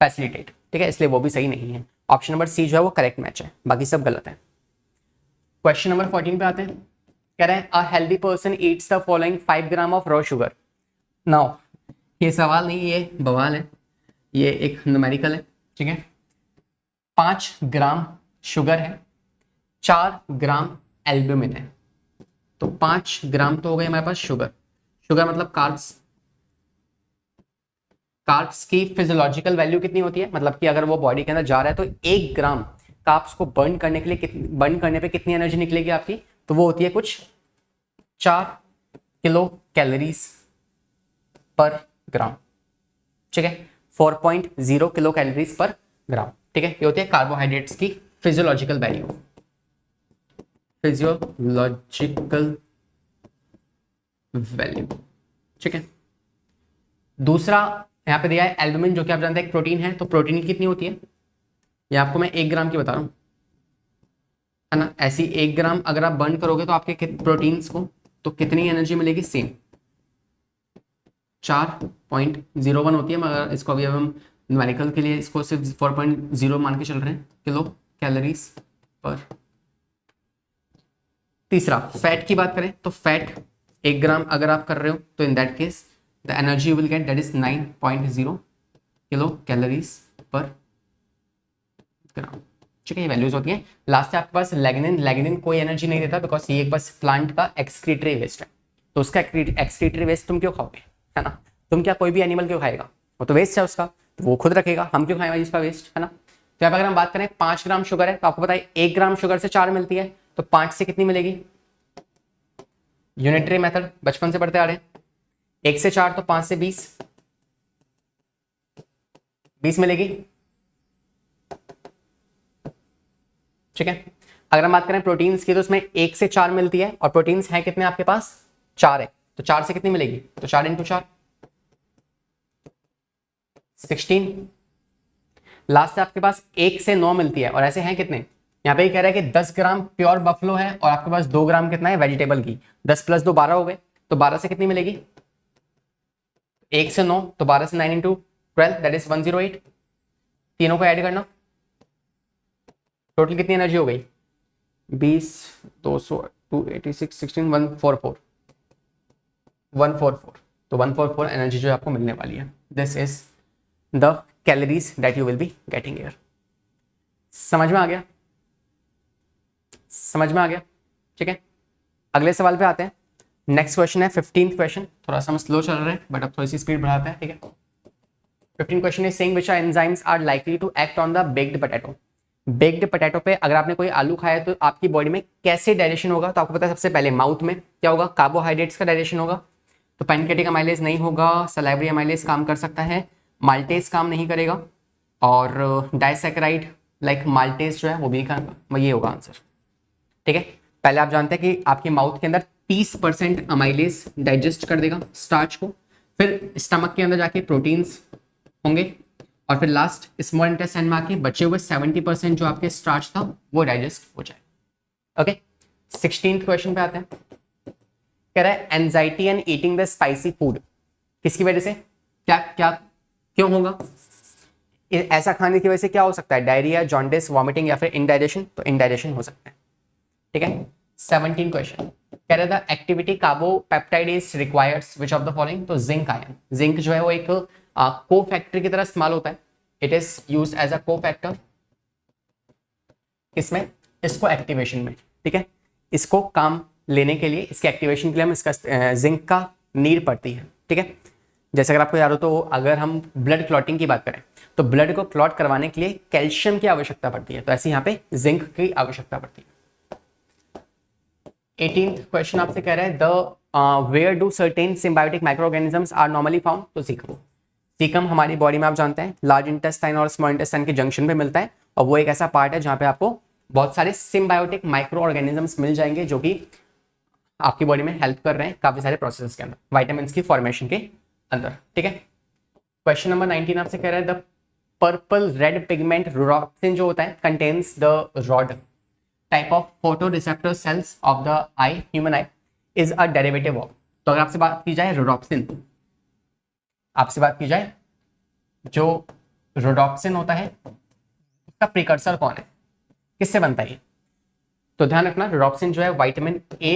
फैसिलिटेट। ठीक है, इसलिए वो भी सही नहीं है। ऑप्शन नंबर सी जो है वो करेक्ट मैच है, बाकी सब गलत है। क्वेश्चन नंबर 14 पे आते हैं। कह रहे हैं a healthy person eats the following 5 gram of raw sugar. Now ये सवाल नहीं, ये बवाल है, ये एक न्यूमेरिकल है। ठीक है, 5 ग्राम शुगर है, 4 ग्राम एल्ब्यूमिन है। तो 5 ग्राम तो हो गए हमारे पास शुगर, शुगर मतलब कार्ब्स। कार्ब्स की फिजियोलॉजिकल वैल्यू कितनी होती है, मतलब कि अगर वो बॉडी के अंदर जा रहा है तो 1 ग्राम कार्ब्स को बर्न करने के लिए बर्न करने पे कितनी एनर्जी निकलेगी आपकी, तो वो होती है कुछ 4 किलो कैलोरीज पर ग्राम। ठीक है, 4.0 किलो कैलोरीज पर ग्राम। ठीक है, ये होती है कार्बोहाइड्रेट्स की फिजियोलॉजिकल वैल्यू, फिजियोलॉजिकल वैल्यू। ठीक है, दूसरा यहाँ पे दिया है एल्बुमिन, जो कि आप जानते हैं एक प्रोटीन है। तो प्रोटीन की कितनी होती है, ये आपको मैं 1 ग्राम की बता रहा हूँ, है ना। ऐसी 1 ग्राम अगर आप बर्न करोगे तो आपके प्रोटीन्स को तो कितनी एनर्जी मिलेगी, सेम 4.01 होती है, मगर इसको अभी अब हम न्यूमेरिकल के लिए इसको सिर्फ 4.0 मान के चल रहे हैं, किलो कैलोरीज पर। तीसरा फैट की बात करें तो फैट 1 ग्राम अगर आप कर रहे हो तो in that case the energy you will get that is 9.0 kilo calories per gram. ठीक है, ये वैल्यूज होती हैं। लास्ट है आपके पास लैग्निन, लैग्निन कोई एनर्जी नहीं देता बिकॉज ये एक बस प्लांट का एक्सक्रीटरी वेस्ट है। तो उसका एक्सक्रीटरी वेस्ट तुम क्यों खाओगे, है ना। तुम क्या, कोई भी एनिमल क्यों खाएगा, वो तो वेस्ट है उसका, तो वो खुद रखेगा, हम क्यों खाएंगे इसका वेस्ट, है ना। तो अगर हम बात करें 5 ग्राम शुगर है, तो आपको पता है 1 ग्राम शुगर से 4 मिलती है, तो 5 से कितनी मिलेगी, यूनिटरी मेथड बचपन से पढ़ते आ रहे हैं। 1 से 4 तो 5 से 20 मिलेगी। ठीक है, अगर हम बात करें प्रोटीन्स की तो उसमें 1 से 4 मिलती है, और प्रोटीन्स हैं कितने आपके पास, 4 है, तो 4 से कितनी मिलेगी, तो 4 × 4 16। लास्ट है आपके पास 1 से 9 मिलती है, और ऐसे हैं कितने, यहाँ पे ही कह रहा है कि 10 ग्राम प्योर बफलो है और आपके पास 2 ग्राम कितना है वेजिटेबल की, 10 + 2 12 हो गए, तो 12 से कितनी मिलेगी, 1 से 9, तो 12 से 9 × 12 दैट इज 108। तीनों को ऐड करना, टोटल कितनी एनर्जी हो गई, 20 200 286 16 144 144। तो 144 एनर्जी जो आपको मिलने वाली है। This is the calories that you will be getting here. समझ में आ गया, समझ में आ गया। ठीक है, अगले सवाल पे आते हैं। नेक्स्ट क्वेश्चन है 15th क्वेश्चन, थोड़ा सा हम स्लो चल रहे हैं बट अब थोड़ी सी स्पीड बढ़ाते हैं। ठीक है, 15th question is saying which enzymes are likely to act on the baked potato. Baked potato पे अगर आपने कोई आलू खाया तो आपकी बॉडी में कैसे डाइजेशन होगा, तो आपको पता है सबसे पहले माउथ में क्या होगा, कार्बोहाइड्रेट्स का डाइजेशन होगा। तो पैनकेटिक अमाइलेज नहीं होगा, सलाइवरी अमाइलेज काम कर सकता है, माल्टेज काम नहीं करेगा, और डाइसैकेराइड लाइक माल्टेज जो है वो भी नहीं करेगा, ये होगा आंसर। ठीक है, पहले आप जानते हैं कि आपकी माउथ के अंदर 30% अमाइलेज डाइजेस्ट कर देगा स्टार्च को, फिर स्टमक के अंदर जाके प्रोटीन्स होंगे, और फिर लास्ट स्मॉल इंटेस्टाइन में आके बचे हुए 70% जो आपके स्टार्च था वो डाइजेस्ट हो जाए। ओके, 16th क्वेश्चन पे आते हैं। कह रहा है anxiety and eating the spicy food, किसकी वजह से, क्या क्या क्यों होगा, ऐसा खाने की वजह से क्या हो सकता है, डायरिया, जॉन्डिस, वॉमिटिंग या फिर इंडाइजेशन, तो इंडाइजेशन हो सकता है। ठीक है, 17 क्वेश्चन कह रहा था activity carboxypeptidase is requires which of the following, तो जिंक आयन, जिंक जो है वो एक को फैक्टर की तरह इस्तेमाल होता है, it is use as a cofactor, इसमें इसको एक्टिवेशन में, ठीक है, इसको काम लेने के लिए, इसके एक्टिवेशन के लिए हम इसका जिंक का नीड पड़ती है। ठीक है, जैसे अगर आपको याद हो तो अगर हम ब्लड क्लॉटिंग की बात करें तो ब्लड को क्लॉट करवाने के लिए कैल्शियम की आवश्यकता पड़ती है, तो ऐसे यहाँ पे जिंक की आवश्यकता पड़ती है। 18th क्वेश्चन आपसे कह रहा है the where do certain symbiotic micro organisms are normally found, तो सीकम, सीकम हमारी बॉडी में आप जानते हैं लार्ज इंटेस्टाइन और स्मॉल इंटेस्टाइन के जंक्शन पे मिलता है, और वो एक ऐसा पार्ट है जहाँ पे आपको बहुत सारे सिम्बायोटिक माइक्रो ऑर्गेनिजम्स मिल जाएंगे जो कि आपकी बॉडी में हेल्प कर रहे हैं काफी सारे प्रोसेस के अंदर, वाइटामिन की फॉर्मेशन के अंदर। ठीक है, क्वेश्चन नंबर 19 आपसे कह रहा है the purple red pigment rhodopsin जो होता है contains the rod type of photo receptor cells of the I, human I, is a derivative of, तो अगर आपसे बात की जाए रोडॉप्सिन, आपसे बात की जाए जो रोडॉप्सिन होता है उसका प्रिकर्सर कौन है, किससे बनता है, तो ध्यान रखना रोडॉप्सिन जो है विटामिन ए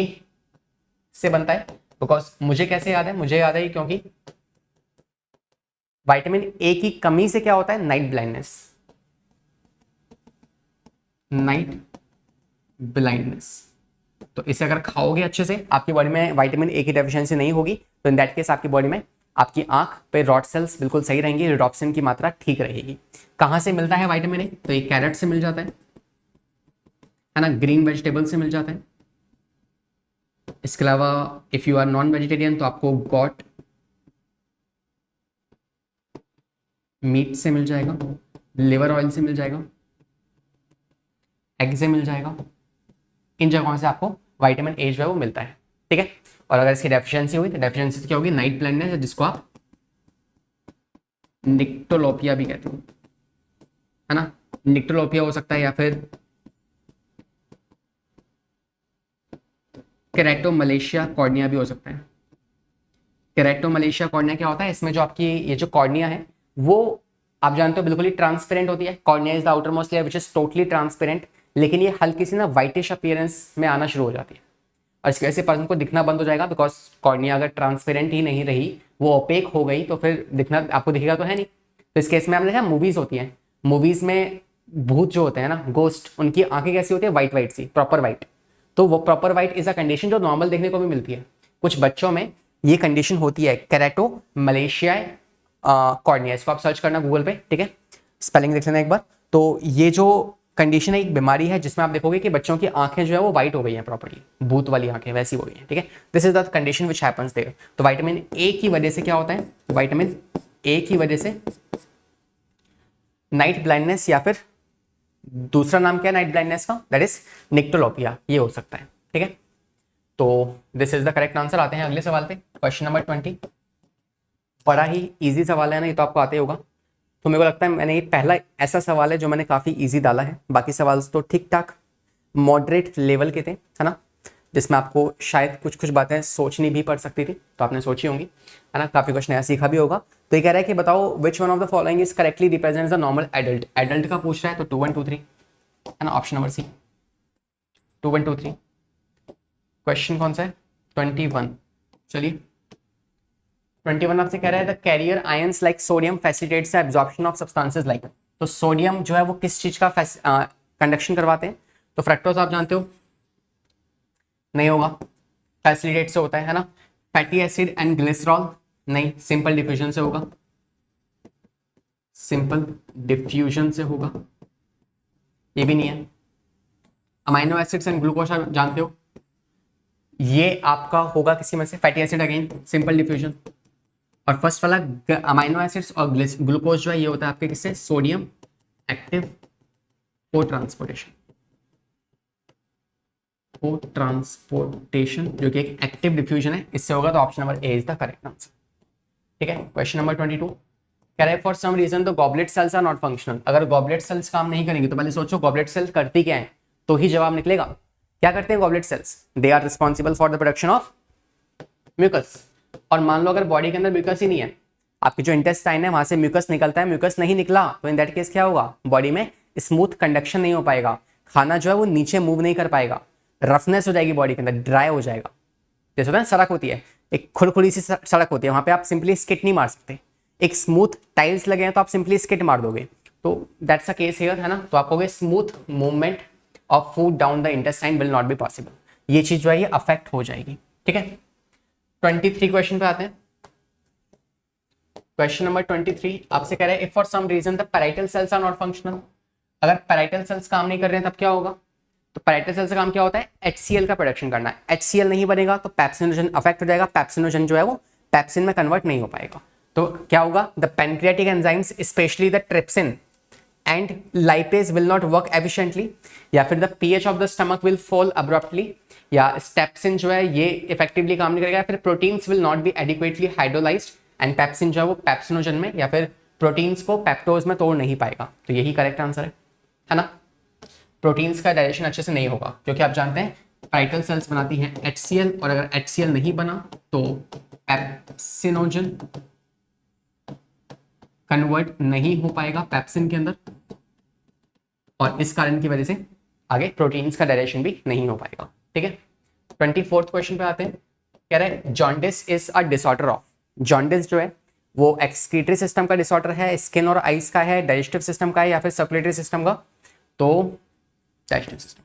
से बनता है, बिकॉज मुझे कैसे याद है, मुझे याद है क्योंकि विटामिन ए की कमी से क्या होता है, नाइट ब्लाइंडनेस, नाइट ब्लाइंडनेस, तो इसे अगर खाओगे अच्छे से आपकी बॉडी में विटामिन ए की डेफिशिएंसी नहीं होगी, तो इन दैट केस आपकी बॉडी में आपकी आंख पे रॉड सेल्स बिल्कुल सही रहेंगी, रोडॉप्सिन की मात्रा ठीक रहेगी। कहां से मिलता है विटामिन ए, तो ये कैरेट से मिल जाता है ना, ग्रीन वेजिटेबल से मिल जाता है, इसके अलावा if you are non vegetarian तो आपको गॉट मीट से मिल जाएगा, लिवर ऑयल से मिल जाएगा, एग से मिल जाएगा, इन जगहों से आपको विटामिन ए जो है वो मिलता है। ठीक है, और अगर इसकी डेफिशिएंसी हुई तो डेफिशिएंसी क्या होगी, नाइट ब्लाइंडनेस, जिसको आप निक्टोलोपिया भी कहते हो, है ना, निक्टोलोपिया हो सकता है या फिर केरेटोमलेशिया कॉर्निया भी हो सकता है। केरेटोमलेशिया कॉर्निया क्या होता है, इसमें जो आपकी ये जो कॉर्निया है वो आप जानते हो बिल्कुल ही ट्रांसपेरेंट होती है, cornea is the outer most layer which is totally transparent, लेकिन ये हल्की सी ना व्हाइटिश अपीयरेंस में आना शुरू हो जाती है, और इसकी वजह से पर्सन को दिखना बंद हो जाएगा, बिकॉज कॉर्निया अगर ट्रांसपेरेंट ही नहीं रही, वो ओपेक हो गई, तो फिर दिखना आपको दिखेगा तो है नहीं। तो इस केस में आपने देखा मूवीज होती हैं, मूवीज में भूत जो होते हैं ना, गोस्ट, उनकी आंखें कैसी होती है, व्हाइट व्हाइट सी, प्रॉपर व्हाइट, तो वो proper white is a condition जो नॉर्मल देखने को भी मिलती है, कुछ बच्चों में ये कंडीशन होती है, केरेटोमलेशिया कॉर्निया, इसको आप सर्च करना गूगल पे, ठीक है, स्पेलिंग देख लेना एक बार। तो ये जो कंडीशन है, एक बीमारी है जिसमें आप देखोगे कि बच्चों की आंखें जो है वो व्हाइट हो गई हैं, प्रॉपर्ली भूत वाली आंखें वैसी हो गई हैं। ठीक है, this is the condition which happens there. तो विटामिन ए की वजह से क्या होता है, विटामिन ए की वजह से नाइट ब्लाइंडनेस, या फिर दूसरा नाम क्या है नाइट ब्लाइंडनेस का, दैट इज निक्टोलोपिया, ये हो सकता है। ठीक है, तो this is the correct answer. आते हैं अगले सवाल पे, क्वेश्चन नंबर 20। बड़ा ही इजी सवाल है ना, ये तो आपको आते ही होगा, तो मेरे को लगता है मैंने ये पहला ऐसा सवाल है जो मैंने काफ़ी इजी डाला है, बाकी सवाल तो ठीक ठाक मॉडरेट लेवल के थे, है ना, जिसमें आपको शायद कुछ कुछ बातें सोचनी भी पड़ सकती थी, तो आपने सोची होंगी, है ना, काफ़ी कुछ नया सीखा भी होगा। तो ये कह रहा है कि बताओ which one of the following is correctly represents the normal adult, adult का पूछ रहा है, तो 2 1 2 3, है ना, ऑप्शन नंबर सी 2 1 2 3। क्वेश्चन कौन सा है, 21, चलिए 21 आपसे कह रहा है the carrier ions like sodium facilitates the absorption of substances like, तो सोडियम जो है वो किस चीज का कंडक्शन करवाते हैं, तो फ्रक्टोज आप जानते हो नहीं होगा, फैसिलिटेट से होता है ना, फैटी एसिड एंड ग्लिसरॉल नहीं, सिंपल डिफ्यूजन से होगा, सिंपल डिफ्यूजन से होगा, ये भी नहीं है। अमाइनो एसिड्स एंड ग्लूकोज आप जानते हो, ये आपका होगा किसी में से, fatty acid again simple diffusion, और फर्स्ट वाला अमाइनो एसिड्स और ग्लूकोज जो है ये होता है आपके किससे, sodium active co transportation. Co transportation जो कि एक एक्टिव डिफ्यूजन है, इससे होगा, तो option number A is the correct answer. ठीक है, क्वेश्चन नंबर 22 कह रहा है for some reason the goblet cells are not functional. अगर गॉबलेट सेल्स काम नहीं करेंगे तो पहले सोचो गॉबलेट सेल्स करती क्या है, तो ही जवाब निकलेगा। क्या करते हैं goblet cells? They are responsible for the production of mucus. और मान लो अगर बॉडी के अंदर म्यूकस ही नहीं है, आपकी जो इंटेस्टाइन है वहां से म्यूकस निकलता है, म्यूकस नहीं निकला तो इन दैट केस क्या होगा, बॉडी में स्मूथ कंडक्शन नहीं हो पाएगा, खाना जो है वो नीचे मूव नहीं कर पाएगा, रफनेस हो जाएगी बॉडी के अंदर, ड्राई हो जाएगा। जैसे होता है सड़क होती है, एक खुरखुरी सी सड़क होती है, वहां पे आप सिंपली स्किट नहीं मार सकते। एक स्मूथ टाइल्स लगे हैं तो आप सिंपली स्किट मार दोगे, तो दैट्स अ केस हियर, है ना। तो आप कहोगे smooth movement of food down the intestine will not be possible. ये चीज जो है ये अफेक्ट हो जाएगी। ठीक है, 23 क्वेश्चन पे आते हैं। क्वेश्चन नंबर 23 आपसे कह रहे हैं if for some reason the parietal cells are not functional. अगर पैराइटल सेल्स काम नहीं कर रहे हैं तब क्या होगा? तो पैराइटल सेल्स का काम क्या होता है? HCl का प्रोडक्शन करना है। HCl नहीं बनेगा तो पेप्सिनोजन अफेक्ट हो जाएगा, पेप्सिनोजन जो है वो पेप्सिन में कन्वर्ट नहीं हो पाएगा। तो क्या होगा? The pancreatic enzymes specially the trypsin and lipase will not work efficiently, या फिर the pH of the stomach will fall abruptly, या स्टेप्सिन जो है ये इफेक्टिवली काम नहीं करेगा, फिर proteins will not be adequately hydrolysed and pepsin जो है वो पेप्सिनोजन में या फिर प्रोटीन्स को पेप्टोज में तोड़ नहीं पाएगा। तो यही करेक्ट आंसर है ना। प्रोटीन्स का डाइजेशन अच्छे से नहीं होगा, क्योंकि आप जानते हैं पैराइटल सेल्स बनाती हैं HCl, और अगर HCl नहीं बना तो पेप्सिनोजन कन्वर्ट नहीं हो पाएगा पेप्सिन के अंदर, और इस कारण की वजह से आगे प्रोटीन्स का डाइजेशन भी नहीं हो पाएगा। ठीक है, 24th क्वेश्चन पे आते हैं। कह रहे हैं jaundice is a disorder of. Jaundice जो है वो एक्सक्रीटरी सिस्टम का डिसऑर्डर है, स्किन और आइज का है, डाइजेस्टिव सिस्टम का है, या फिर सर्कुलेटरी सिस्टम का? तो डाइजेस्टिव सिस्टम।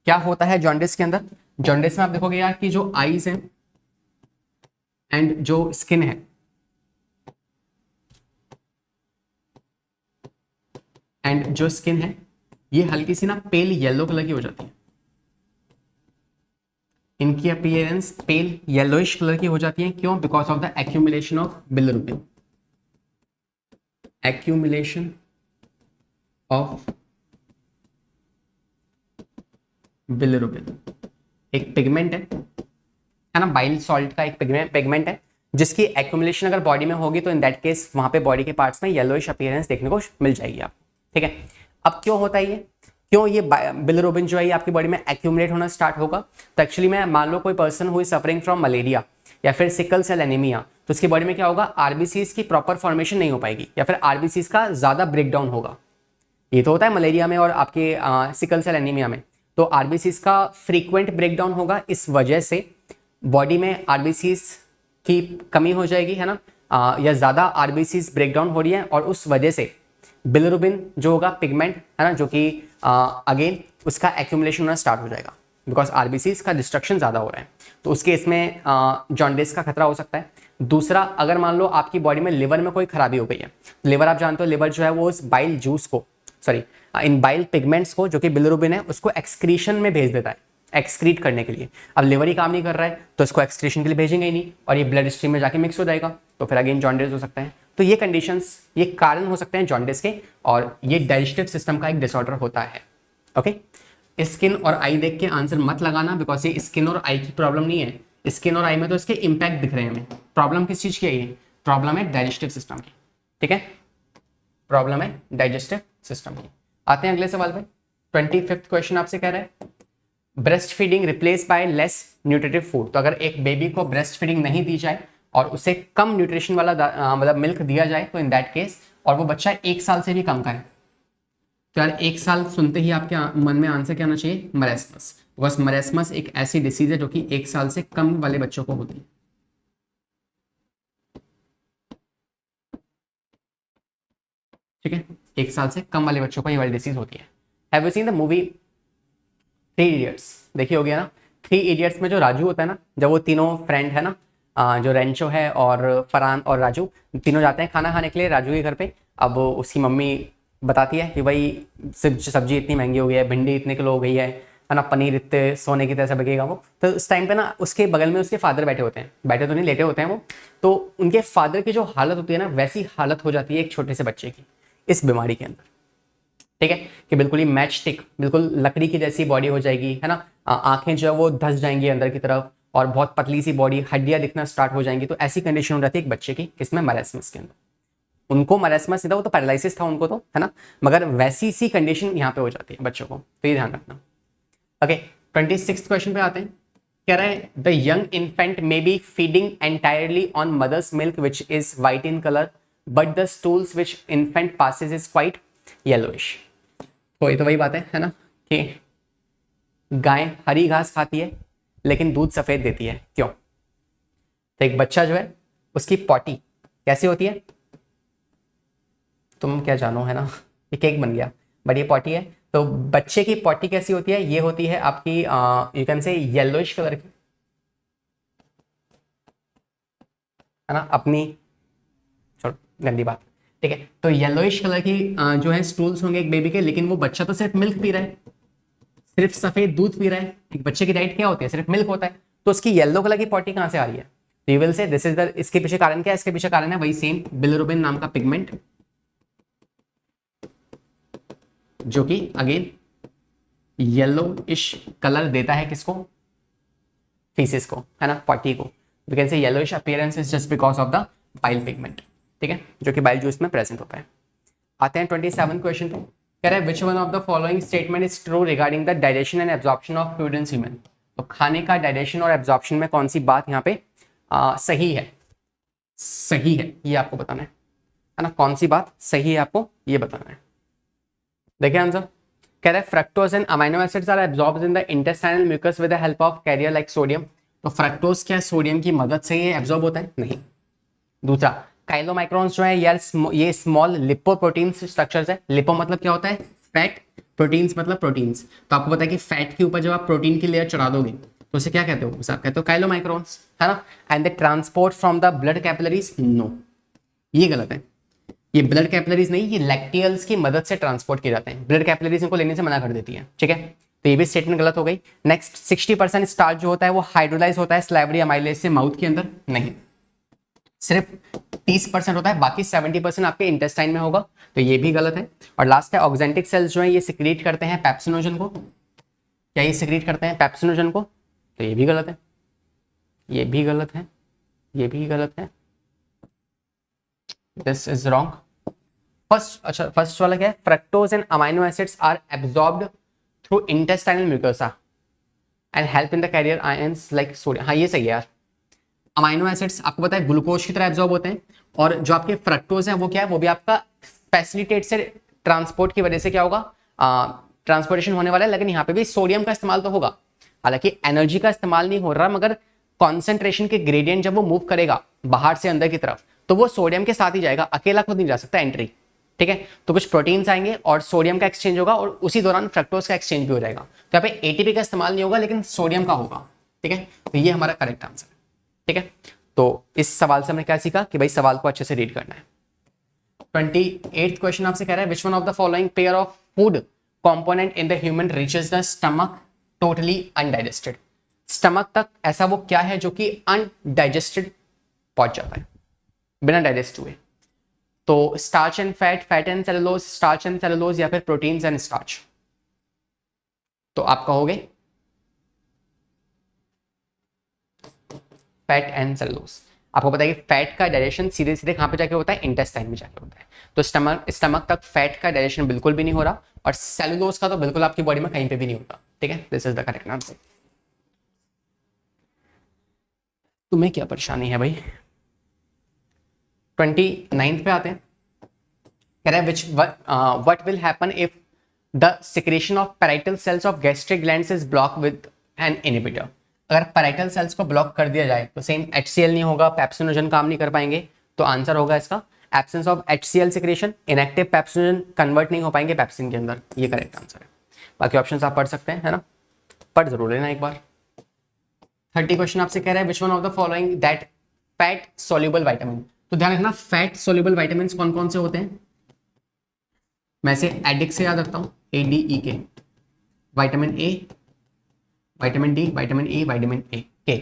क्या होता है जॉन्डिस के अंदर? जॉन्डिस में आप देखोगे यार कि जो आइज है एंड जो स्किन है ये हल्की सी ना पेल येलो कलर की हो जाती है। इनकी अपीयरेंस पेल येलोइश कलर की हो जाती है। क्यों? Because of the accumulation of bilirubin. Accumulation of bilirubin एक पिगमेंट है ना, बाइल सॉल्ट का एक पिगमेंट है, जिसकी एक्यूमुलेशन अगर बॉडी में होगी तो इन दैट केस वहां पे बॉडी के पार्ट्स में येलोइश अपीयरेंस देखने को मिल जाएगी आपको। ठीक है, अब क्यों होता है ये? क्यों ये बिलिरुबिन जो है ये आपकी बॉडी में एक्यूमुलेट होना स्टार्ट होगा? तो एक्चुअली में मान लो कोई पर्सन हुई सफरिंग फ्रॉम मलेरिया या फिर सिकल सेल एनीमिया, तो उसकी बॉडी में क्या होगा? आरबीसीज की प्रॉपर फॉर्मेशन नहीं हो पाएगी, या फिर आरबीसीज का ज्यादा ब्रेकडाउन होगा। ये तो होता है मलेरिया में और आपके सिकल सेल एनीमिया में, तो आरबीसीज का फ्रीक्वेंट ब्रेकडाउन होगा। इस वजह से बॉडी में आरबीसीज की कमी हो जाएगी, है ना, या ज्यादा आरबीसीज ब्रेकडाउन हो रही है, और उस वजह से बिलिरुबिन जो होगा पिगमेंट, है ना, जो कि अगेन उसका एक्यूमुलेशन होना स्टार्ट हो जाएगा, बिकॉज आरबीसीज का डिस्ट्रक्शन ज्यादा हो रहा है। तो उसके इसमें जॉन्डिस का खतरा हो सकता है। दूसरा, अगर मान लो आपकी बॉडी में लिवर में कोई खराबी हो गई है, लिवर आप जानते हो लिवर जो है वो उस बाइल जूस को, सॉरी इन बाइल पिगमेंट्स को जो कि बिलिरुबिन है उसको एक्सक्रीशन में भेज देता है, एक्सक्रीट करने के लिए। अब लिवर ही काम नहीं कर रहा है तो इसको एक्सक्रीशन के लिए भेजेंगे ही नहीं, और ये ब्लड स्ट्रीम में जाके मिक्स हो जाएगा, तो फिर अगेन जॉन्डिस हो सकता है। तो ये कंडीशंस, ये कारण हो सकते हैं जॉन्डिस के, और ये डाइजेस्टिव सिस्टम का एक डिसऑर्डर होता है। ओके, स्किन और आई देख के आंसर मत लगाना, बिकॉज ये स्किन और आई की प्रॉब्लम नहीं है। स्किन और आई में तो इसके इंपैक्ट दिख रहे हैं हमें। प्रॉब्लम किस चीज की है? ये प्रॉब्लम है डाइजेस्टिव सिस्टम की। ठीक है, प्रॉब्लम है डाइजेस्टिव सिस्टम की। आते हैं अगले सवाल पे। 25th क्वेश्चन आपसे कह रहा है breast feeding replace by less nutritive food. तो अगर एक बेबी को ब्रेस्ट फीडिंग नहीं दी जाए और उसे कम न्यूट्रिशन वाला मतलब मिल्क दिया जाए, तो इन दैट केस, और वो बच्चा 1 साल से भी कम का है, तो यार 1 साल सुनते ही आपके मन में आंसर क्या आना चाहिए? मरेस्मस। बिकॉज मरेस्मस एक ऐसी डिसीज है जो कि 1 साल से कम वाले बच्चों को होती है। ठीक है, 1 साल से कम वाले बच्चों को ये वाली डिसीज होती है। Have you seen the movie 3 idiots? देखी होगी ना। 3 इडियट्स में जो राजू होता है ना, जब वो तीनों फ्रेंड है ना, जो रेंचो है और फरहान और राजू, तीनों जाते हैं खाना खाने के लिए राजू के घर पे। अब उसकी मम्मी बताती है कि भाई सब्जी इतनी महंगी हो गई है, भिंडी इतने किलो हो गई है ना, पनीर इतने सोने की तरह से बिकेगा वो। तो उस टाइम पे ना उसके बगल में उसके फादर बैठे होते हैं, बैठे तो नहीं लेटे होते हैं वो, तो उनके फादर की जो हालत होती है ना, वैसी हालत हो जाती है एक छोटे से बच्चे की इस बीमारी के अंदर। ठीक है, कि बिल्कुल ही मैच स्टिक, बिल्कुल लकड़ी की जैसी बॉडी हो जाएगी, है ना, आंखें जो है वो धस जाएंगी अंदर की तरफ और बहुत पतली सी बॉडी, हड्डियां दिखना स्टार्ट हो जाएंगी। तो ऐसी कंडीशन हो जाती है एक बच्चे की, किसमें, मरासमस के अंदर। उनको मरासमस नहीं था, वो तो पैरालिसिस था उनको, तो है ना, मगर वैसी सी कंडीशन यहाँ पे हो जाती है बच्चों को, तो ये ध्यान रखना। ओके, 26 क्वेश्चन पे आते हैं। कह रहा है the young infant may be feeding entirely on mother's milk which is white in colour but the stools which infant passes is quite yellowish. तो ये तो वही बात है ना, कि गाय हरी घास खाती है लेकिन दूध सफेद देती है, क्यों? तो एक बच्चा जो है उसकी पॉटी कैसी होती है, तुम क्या जानो, है ना, ये केक बन गया, बट ये पॉटी है। तो बच्चे की पॉटी कैसी होती है, ये होती है आपकी you can say yellowish colour की, है ना, अपनी, छोड़ो गंदी बात, ठीक है। तो येलोइश कलर की जो है स्टूल्स होंगे एक बेबी के, लेकिन वो बच्चा तो सिर्फ मिल्क पी रहा है, सिर्फ सफेद दूध पी रहा है। एक बच्चे की डाइट क्या होती है, सिर्फ मिल्क होता है, तो उसकी येलो कलर की पॉटी कहां से आ रही है? तो you will say this is the, इसके पीछे कारण क्या है? इसके पीछे कारण है वही सेम बिलिरुबिन नाम का पिगमेंट, जो कि अगेन येलोइश कलर देता है किसको? फीसिस को, है ना, पॉटी को। We can say yellowish appearance is just because of the bile pigment, ठीक है, जो कि बाइल जूस में प्रेजेंट होता है। आते हैं 27 क्वेश्चन पे। कह रहा है which one of the following statement is true regarding the digestion and absorption of food in human. तो खाने का डाइजेशन और एब्जॉर्प्शन में कौन सी बात यहाँ पे सही है? सही है ये आपको बताना है ना, कौन सी बात सही है आपको ये बताना है। देखिए आंसर, कह रहा है fructose and amino acids are absorbed in the intestinal mucus with the help of carrier like sodium. तो फ्रक्टोज क्या सोडियम की मदद से ये एब्जॉर्ब होता है? नहीं। दूसरा, काइलोमाइक्रोन्स जो है यार, ये स्मॉल लिपोप्रोटीन्स स्ट्रक्चर्स है। लिपो मतलब क्या होता है? फैट, प्रोटीन्स मतलब प्रोटीन्स। तो आपको पता है कि फैट के ऊपर जब आप प्रोटीन की लेयर चढ़ा दोगे तो उसे क्या कहते हो? उसे आप कहते हो काइलोमाइक्रोन्स, है ना। And the transport from the blood capillaries, no, ये गलत है। ये ब्लड कैपिलरीज नहीं, ये लैक्टियल्स की मदद से ट्रांसपोर्ट किए जाते हैं। ब्लड कैपिलरीज इनको लेने से मना कर देती है, ठीक है। तो ये भी स्टेटमेंट गलत हो गई। नेक्स्ट, 60% स्टार्च जो होता है वो हाइड्रोलाइज होता है स्लाइवरी अमाइलेज से माउथ के अंदर, नहीं, सिर्फ 30% होता है, बाकी 70% आपके इंटेस्टाइन में होगा, तो ये भी गलत है। और लास्ट है ऑक्जेंटिक सेल्स जो है ये सिक्रीट करते हैं पेप्सिनोजन को। क्या ये सिक्रीट करते हैं पेप्सिनोजन को? तो ये भी गलत है, ये भी गलत है, ये भी गलत है, दिस इज रॉन्ग। फर्स्ट, अच्छा फर्स्ट वाला क्या है? Fructose and amino acids are absorbed through intestinal mucosa and help in the carrier ions like sodium. हाँ ये सही है यार। अमाइनो एसिड्स आपको पता है ग्लूकोज की तरह एब्जॉर्ब होते हैं, और जो आपके फ्रक्टोज हैं वो क्या है? वो भी आपका फैसिलिटेट से ट्रांसपोर्ट की वजह से क्या होगा? ट्रांसपोर्टेशन होने वाला है, लेकिन यहाँ पे भी सोडियम का इस्तेमाल तो होगा, हालांकि एनर्जी का इस्तेमाल नहीं हो रहा, मगर कॉन्सेंट्रेशन के ग्रेडियंट जब वो मूव करेगा बाहर से अंदर की तरफ तो वो सोडियम के साथ ही जाएगा, अकेला खुद नहीं जा सकता एंट्री, ठीक है। तो कुछ प्रोटीन्स आएंगे और सोडियम का एक्सचेंज होगा, और उसी दौरान फ्रक्टोज का एक्सचेंज भी हो जाएगा। तो यहाँ पे एटीपी का इस्तेमाल नहीं होगा लेकिन सोडियम का होगा, ठीक है। तो ये हमारा करेक्ट आंसर है, ठीक है। तो इस सवाल से हमने क्या सीखा कि भाई सवाल को अच्छे से रीड करना है। 28th क्वेश्चन आपसे कह रहा है which one of the following pair of food component in the human reaches the stomach totally undigested. Stomach तक ऐसा वो क्या है जो कि अनडाइजेस्टेड पहुंच जाता है, बिना डाइजेस्ट हुए? तो starch and fat, fat and cellulose, starch and cellulose, या फिर प्रोटीन्स एंड स्टार्च। तो आप कहोगे फैट एंड सेलुलोज। आपको पता है कि फैट का डाइजेशन सीधे सीधे कहां पे जाके होता है? इंटेस्टाइन में जाके होता है। तो स्टमक तक फैट का डाइजेशन बिल्कुल भी नहीं हो रहा, और सेलुलोज का तो बिल्कुल आपकी बॉडी में कहीं पे भी नहीं होता, ठीक है। This is the correct answer. तुम्हें क्या परेशानी है भाई? 29th पे आते हैं। कह रहा है what will happen if the secretion of parietal cells of gastric glands is block with an inhibitor. अगर पैराइटल सेल्स को ब्लॉक कर दिया जाए तो सेम HCl नहीं होगा, पेप्सिनोजन काम नहीं कर पाएंगे, तो आंसर होगा इसका absence of HCl secretion, inactive pepsinogen convert नहीं हो पाएंगे पेप्सिन के अंदर, ये करेक्ट आंसर है। बाकी ऑप्शंस आप पढ़ सकते हैं, है ना, पढ़ जरूर लेना एक बार। 30 क्वेश्चन आपसे कह रहा है which one of the following that fat soluble vitamin. तो ध्यान रखना फैट सोल्यूबल विटामिन कौन कौन से होते हैं? मैं से एडिक से याद रखता हूं, ADEK, vitamin A, vitamin D, vitamin E, vitamin K।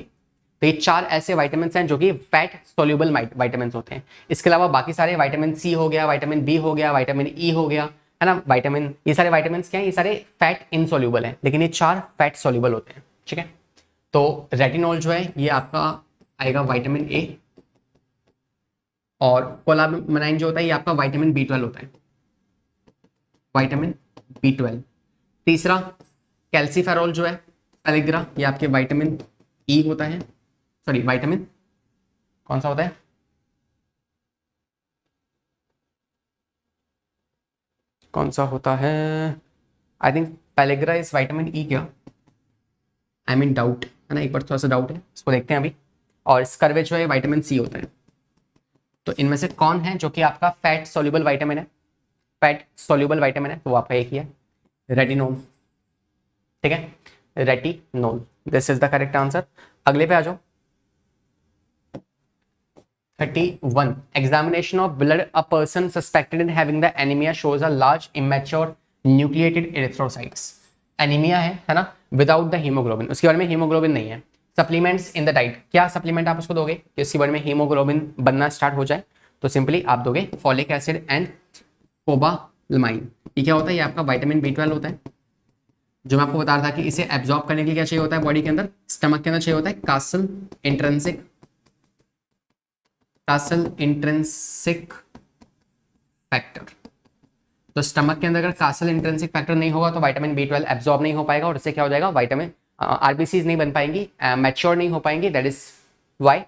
तो ये 4 ऐसे विटामिन हैं जो कि फैट सोल्यूबल विटामिन होते हैं। इसके अलावा बाकी सारे विटामिन C हो गया, विटामिन B हो गया, विटामिन E हो गया, है ना। विटामिन, ये सारे विटामिन क्या हैं, ये सारे फैट इनसॉल्यूबल हैं, लेकिन ये 4 फैट सॉल्यूबल होते हैं, ठीक है। तो रेटिनॉल जो है ये आपका आएगा विटामिन ए, और कोलामेनाइन जो होता है ये आपका विटामिन B12 होता है, विटामिन B12। तीसरा कैल्सीफेरॉल जो है पेलिग्रा, ये आपके विटामिन ई होता है, सॉरी विटामिन कौन सा होता है, कौन सा होता है, I think pellagra is vitamin E क्या, आई मीन डाउट है ना, एक बार थोड़ा सा डाउट है, इसको देखते हैं अभी। और स्कर्वे जो है विटामिन सी होता है। तो इनमें से कौन है जो कि आपका फैट सॉल्युबल विटामिन है, फैट सॉल्युबल विटामिन है, तो वो आपका एक ही है, रेटिनोल, ठीक है, retinol, this is the correct answer. अगले पे आ जाओ। 31 examination of blood, a person suspected in having the anemia shows a large immature nucleated erythrocytes। Anaemia है ना, विदाउट द हीमोग्लोबिन, उसके बारे में हीमोग्लोबिन नहीं है। सप्लीमेंट्स इन द डाइट, क्या सप्लीमेंट आप उसको दोगे कि उसके बारे में हीमोग्लोबिन बनना स्टार्ट हो जाए, तो सिंपली आप दोगे फॉलिक एसिड एंड कोबालमाइन। ये क्या होता है, ये आपका विटामिन B12 होता है, जो मैं आपको बता रहा था कि इसे एब्जॉर्ब करने के लिए क्या चाहिए होता है बॉडी के अंदर, स्टमक के अंदर चाहिए होता है कासल इंट्रिंसिक फैक्टर। तो स्टमक के अंदर अगर कासल इंट्रिंसिक फैक्टर नहीं होगा तो विटामिन B12 एब्जॉर्ब नहीं हो पाएगा, और इससे क्या हो जाएगा, विटामिन आरबीसीज नहीं बन पाएंगी, मैच्योर नहीं हो पाएंगी, that is why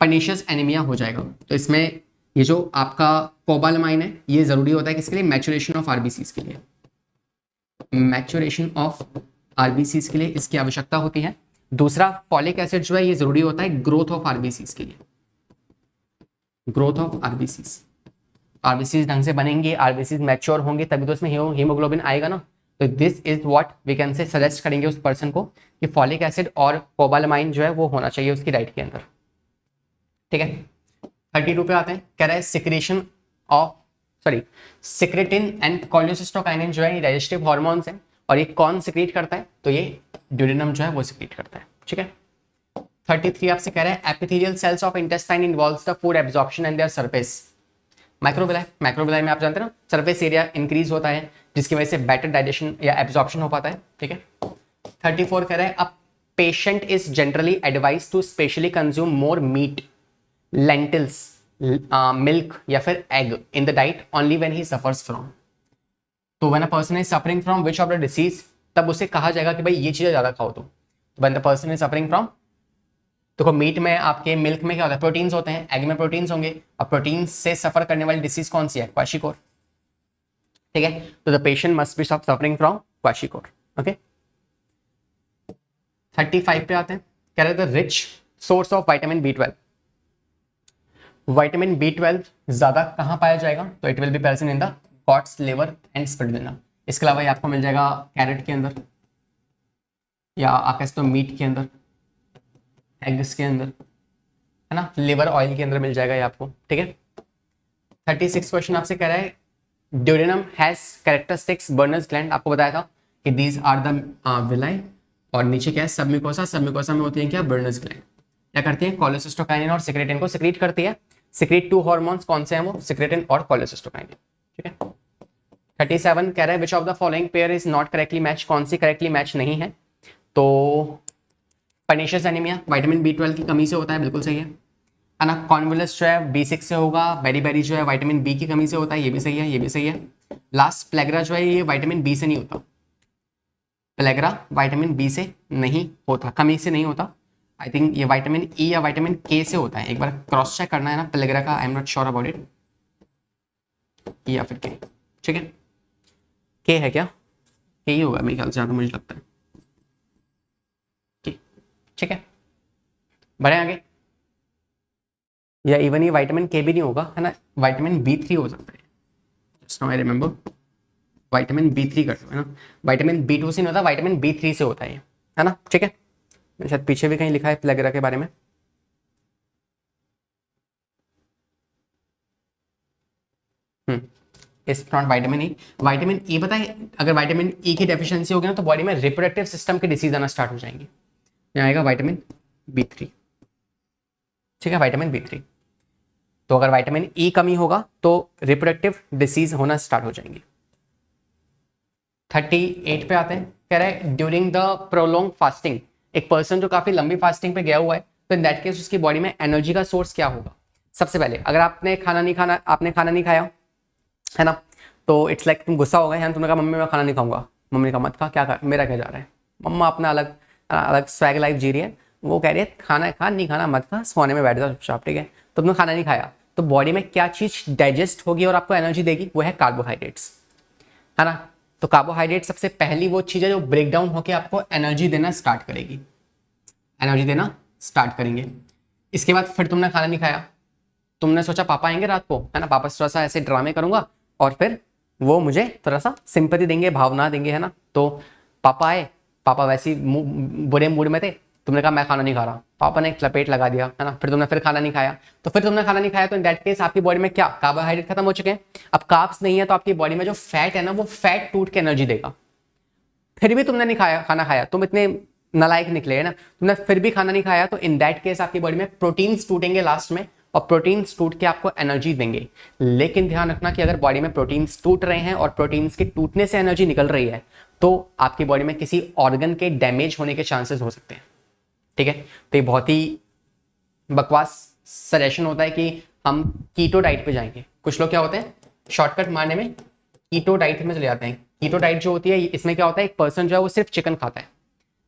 pernicious anaemia हो जाएगा। तो इसमें ये जो आपका कोबालमाइन है ये जरूरी होता है किसके लिए, मैच्योरेशन ऑफ आरबीसीज के लिए, मैच्योरेशन ऑफ आरबीसीज के लिए इसकी आवश्यकता होती है। दूसरा फॉलिक एसिड जो है ये जरूरी होता है ग्रोथ ऑफ आरबीसीज के लिए, ग्रोथ ऑफ आरबीसीज, आरबीसीज ढंग से बनेंगे, आरबीसीज मैच्योर होंगे तभी तो इसमें हीमोग्लोबिन आएगा ना। तो this is what we can say suggest करेंगे उस पर्सन को कि फॉलिक एसिड और कोबालमाइन जो है वो होना चाहिए उसकी डाइट के अंदर, ठीक है। 32 पे आते हैं, कह रहा है secretion of secretin and cholecystokinin जो है ये डाइजेस्टिव हार्मोन्स हैं, और ये कौन सिक्रीट करता है, तो ये ड्यूडेनम जो है वो सिक्रीट करता है, ठीक है। 33 आपसे कह रहा है epithelial cells of intestine involves the food absorption and their surface microvilli में आप जानते हैं ना, सरफेस एरिया इंक्रीज होता है जिसकी वजह से बेटर डाइजेशन या एब्जॉर्प्शन हो पाता है, ठीक है। 34 कह रहा है a patient is generally advise to specially consume more meat, lentils, milk या फिर egg in the diet only when he suffers from. तो when a person is suffering from which of the disease, तब उसे कहा जाएगा कि भाई ये चीजें ज्यादा खाओ। तो when the person is suffering from, देखो मीट में आपके मिल्क में क्या होता है, प्रोटीन्स होते हैं, एग में प्रोटीन्स होंगे, और प्रोटीन से सफर करने वाली डिसीज कौन सी है, क्वाशिकोर, ठीक है। तो the patient must be suffering from kwashiorkor, okay. 35 पे आते हैं, कह रहे थे rich source of vitamin B12। Vitamin B12 ज्यादा कहां पाया जाएगा, तो it will be present in the guts, liver and spirulina. इसके अलावा ये आपको मिल जाएगा कैरेट के अंदर, या आप कह सकते हो मीट के अंदर, एग्स के अंदर, है ना, लिवर ऑयल के अंदर मिल जाएगा ये आपको, ठीक है। 36 क्वेश्चन आपसे कह रहा है duodenum has characteristics Brunner's gland. आपको बताया था कि दीज आर द विलाई, और नीचे क्या है, सबम्यूकोसा, सबम्यूकोसा में होती है क्या, बर्नर्स ग्लैंड। क्या करती है, कोलेसिस्टोकाइनिन और सिक्रेटिन को सिक्रीट करती है। सिक्रीट 2 हार्मोन्स कौन से हैं वो, सिक्रेटिन और कोलेसिस्टोकाइनिन, ठीक है। 37 कह रहा है which of the following pair is not correctly match, कौन सी करेक्टली मैच नहीं है, तो पर्निशियस एनीमिया विटामिन B12 की कमी से होता है, बिल्कुल सही है ना। कॉन्वुलस जो है B6 से होगा, बेरी जो है विटामिन B की कमी से होता है, ये भी सही है, ये भी सही है। लास्ट प्लेग्रा जो है ये विटामिन B से नहीं होता, प्लेग्रा विटामिन B से नहीं होता, कमी से नहीं होता। आई थिंक ये विटामिन E या विटामिन K से होता है, एक बार क्रॉस चेक करना है ना प्लेग्रा का, I am not sure about it, या फिर K, ठीक है। K है क्या, K ही होगा मेरे ख्याल से, ज्यादा मुझे लगता है, ठीक है। बढ़े आगे, या इवन ये विटामिन K भी नहीं होगा, है ना, विटामिन B3 हो सकता है, just now I remember, vitamin B3 कर सकते हैं ना, विटामिन B2 से नहीं होता, विटामिन B3 से होता है ना, ठीक है। शायद पीछे भी कहीं लिखा है प्लेग्रा के बारे में, it's not vitamin E। Vitamin E पता है, अगर विटामिन E की डेफिशिएंसी होगी ना तो बॉडी में रिप्रोडक्टिव सिस्टम के डिसीज आना स्टार्ट हो जाएंगे। यहाँ आएगा विटामिन B3, ठीक है, विटामिन B3। तो अगर विटामिन E कमी होगा तो रिप्रोडक्टिव डिसीज होना स्टार्ट हो जाएंगे, 38 पे आते हैं। कह रहा है ड्यूरिंग द प्रोलॉन्ग फास्टिंग, एक पर्सन जो काफी लंबी फास्टिंग पे गया हुआ है, तो इन दैट केस उसकी बॉडी में एनर्जी का सोर्स क्या होगा। सबसे पहले अगर आपने खाना नहीं खाया है ना, तो इट्स लाइक तुम गुस्सा हो गए हैं, तुमने कहा मम्मी मैं खाना नहीं खाऊंगा, मम्मी ने कहा मत खा, क्या कर मेरा क्या जा रहा है, मम्मा अपना अलग अलग स्वैग लाइफ जी रही है, वो कह रही है खाना खा, नहीं खाना मत खा, सोने में बैठ जाओ चुपचाप, ठीक है। तो तुमने खाना नहीं खाया, तो बॉडी में क्या चीज डाइजेस्ट होगी और आपको एनर्जी देगी, वो है कार्बोहाइड्रेट्स, है ना। तो कार्बोहाइड्रेट सबसे पहली वो चीज है जो ब्रेक डाउन होकर आपको एनर्जी देना स्टार्ट करेगी, एनर्जी देना स्टार्ट करेंगे। इसके बाद फिर तुमने खाना नहीं खाया, तुमने सोचा पापा आएंगे रात को, है ना, पापा से थोड़ा सा ऐसे ड्रामे करूंगा और फिर वो मुझे थोड़ा सा सिंपैथी देंगे, भावना देंगे, है ना। तो पापा आए, पापा वैसे ही बुरे मूड में थे, तुमने कहा मैं खाना नहीं खा रहा, पापा ने एक लपेट लगा दिया, है ना, फिर खाना नहीं खाया, तो फिर तुमने खाना नहीं खाया, तो इन दैट केस आपकी बॉडी में क्या कार्बोहाइड्रेट खत्म हो चुके हैं। अब कार्ब्स नहीं है तो आपकी बॉडी में जो फैट है ना, वो फैट टूट के एनर्जी देगा। फिर भी तुमने नहीं खाया, खाना खाया, तुम इतने नालायक निकले, है ना, तुमने फिर भी खाना नहीं खाया, तो इन दैट केस आपकी बॉडी में प्रोटीन्स टूटेंगे लास्ट में, और प्रोटीन्स टूट के आपको एनर्जी देंगे। लेकिन ध्यान रखना कि अगर बॉडी में प्रोटीन्स टूट रहे हैं और प्रोटीन्स के टूटने से एनर्जी निकल रही है, तो आपकी बॉडी में किसी ऑर्गन के डैमेज होने के चांसेस हो सकते हैं, ठीक है। तो ये बहुत ही बकवास सजेशन होता है कि हम कीटो डाइट पे जाएंगे। कुछ लोग क्या होते हैं, शॉर्टकट मारने में कीटो डाइट में चले जाते हैं। कीटो डाइट जो होती है, इसमें क्या होता है, एक पर्सन जो है वो सिर्फ चिकन खाता है,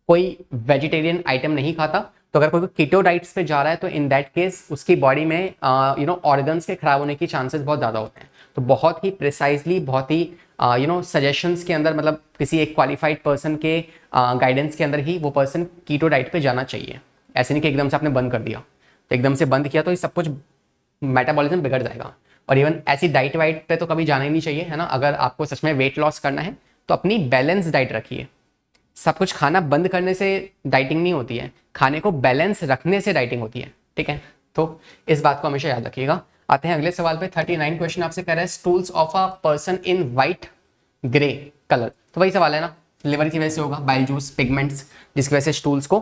कोई वेजिटेरियन आइटम नहीं खाता। तो अगर कोई कीटो डाइट्स पे जा रहा है, तो इन दैट केस उसकी बॉडी में ऑर्गन्स के खराब होने की चांसेस बहुत ज़्यादा होते हैं। तो बहुत ही प्रिसाइजली, बहुत ही सजेशंस के अंदर, मतलब किसी एक क्वालिफाइड पर्सन के गाइडेंस के अंदर ही वो पर्सन कीटो डाइट पे जाना चाहिए। ऐसे नहीं कि एकदम से आपने बंद कर दिया, तो एकदम से बंद किया तो ये सब कुछ मेटाबॉलिज्म बिगड़ जाएगा। और इवन ऐसी डाइट वाइट पे तो कभी जाना ही नहीं चाहिए, है ना। अगर आपको सच में वेट लॉस करना है तो अपनी बैलेंस डाइट रखिए। सब कुछ खाना बंद करने से डाइटिंग नहीं होती है, खाने को बैलेंस रखने से डाइटिंग होती है, ठीक है। तो इस बात को हमेशा याद रखिएगा। आते हैं अगले सवाल पे। 39 क्वेश्चन आपसे कर रहा है stools of a person in white grey colour. तो वही सवाल है ना, लिवर की वजह से होगा, बाइल जूस, पिगमेंट्स, जिसकी वजह से स्टूल्स को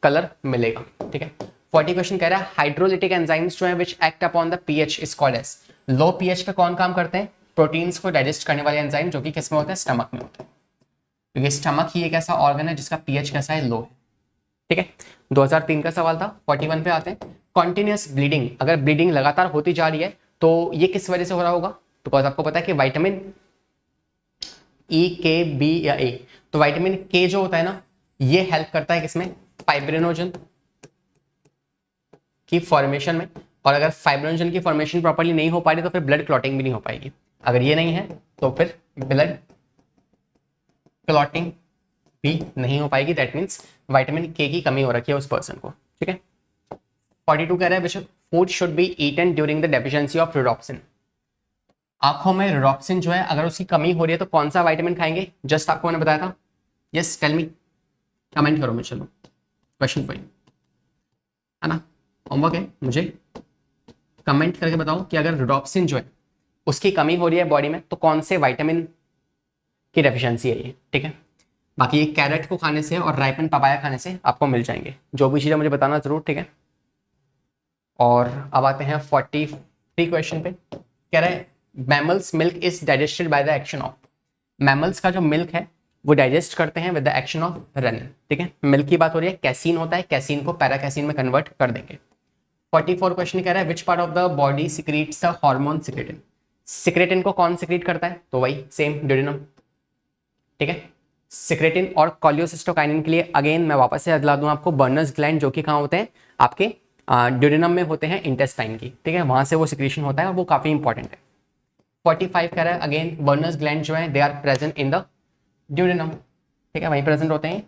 कलर मिलेगा, ठीक है। 40 क्वेश्चन कह रहा है हाइड्रोलिटिक एंजाइम्स जो है which act upon the pH is called as. Low pH पे कौन काम करते हैं, प्रोटीन्स को डाइजेस्ट करने वाले एंजाइम, जो कि किस में होते हैं, स्टमक में होते हैं, क्योंकि स्टमक ही एक ऐसा ऑर्गन है जिसका पीएच कैसा है, लो है, ठीक है। 2003 का सवाल था। 41 पे आते हैं। कॉन्टिन्यूस ब्लीडिंग, अगर ब्लीडिंग लगातार होती जा रही है तो ये किस वजह से हो रहा होगा, तो बिकॉज आपको पता है कि विटामिन ई, के, बी या ए। तो विटामिन के जो होता है ना, ये हेल्प करता है किसमें, फाइब्रिनोजन की फॉर्मेशन में। और अगर फाइब्रिनोजन की फॉर्मेशन प्रॉपर्ली नहीं हो पा रही तो फिर ब्लड क्लॉटिंग भी नहीं हो पाएगी। अगर ये नहीं है तो फिर ब्लड क्लॉटिंग भी नहीं हो पाएगी। दैट मीन्स विटामिन के की कमी हो रखी है उस पर्सन को, ठीक है। 42 कह रहा है which food should be eaten during the deficiency of rhodopsin. आंखों में रिडॉप्सिन जो है अगर उसकी कमी हो रही है तो कौन सा विटामिन खाएंगे, जस्ट आपको मैंने बताया था। यस टेल मी, कमेंट करो मैं, चलो क्वेश्चन पॉइंट है ना, होमवर्क है, मुझे कमेंट करके बताओ कि अगर रिडॉप्सिन जो है उसकी कमी हो रही है बॉडी में तो कौन से विटामिन की डेफिशिएंसी है ये, ठीक है। बाकी ये कैरेट को खाने से और राइपन पपाया खाने से आपको मिल जाएंगे। जो भी चीज़ें मुझे बताना जरूर, ठीक है। और अब आते हैं 43 क्वेश्चन पे। कह रहा है mammals milk is digested by the action of. Mammals का जो मिल्क है वो डाइजेस्ट करते हैं with the action of rennin, ठीक है। मिल्क की बात हो रही है, कैसीन होता है, कैसीन को पैराकैसीन में कन्वर्ट कर देंगे। 44 क्वेश्चन कह रहा है which part of the body secretes the hormone secretin. Secretin को कौन सिक्रीट करता है, तो वही सेम ड्यूडेनम, ठीक है। सिक्रेटिन और कोलियोसिस्टोकाइनिन के लिए अगेन मैं वापस से बता दूं आपको, बर्नर्स ग्लैंड जो कि कहाँ होते हैं, आपके ड्यूडेनम में होते हैं, इंटेस्टाइन की, ठीक है, वहां से वो सिक्रेशन होता है और वो काफी इंपॉर्टेंट है। 45 कह रहा है अगेन बर्नर्स ग्लैंड जो है they are present in the duodenum, ठीक है, वहीं प्रेजेंट होते हैं।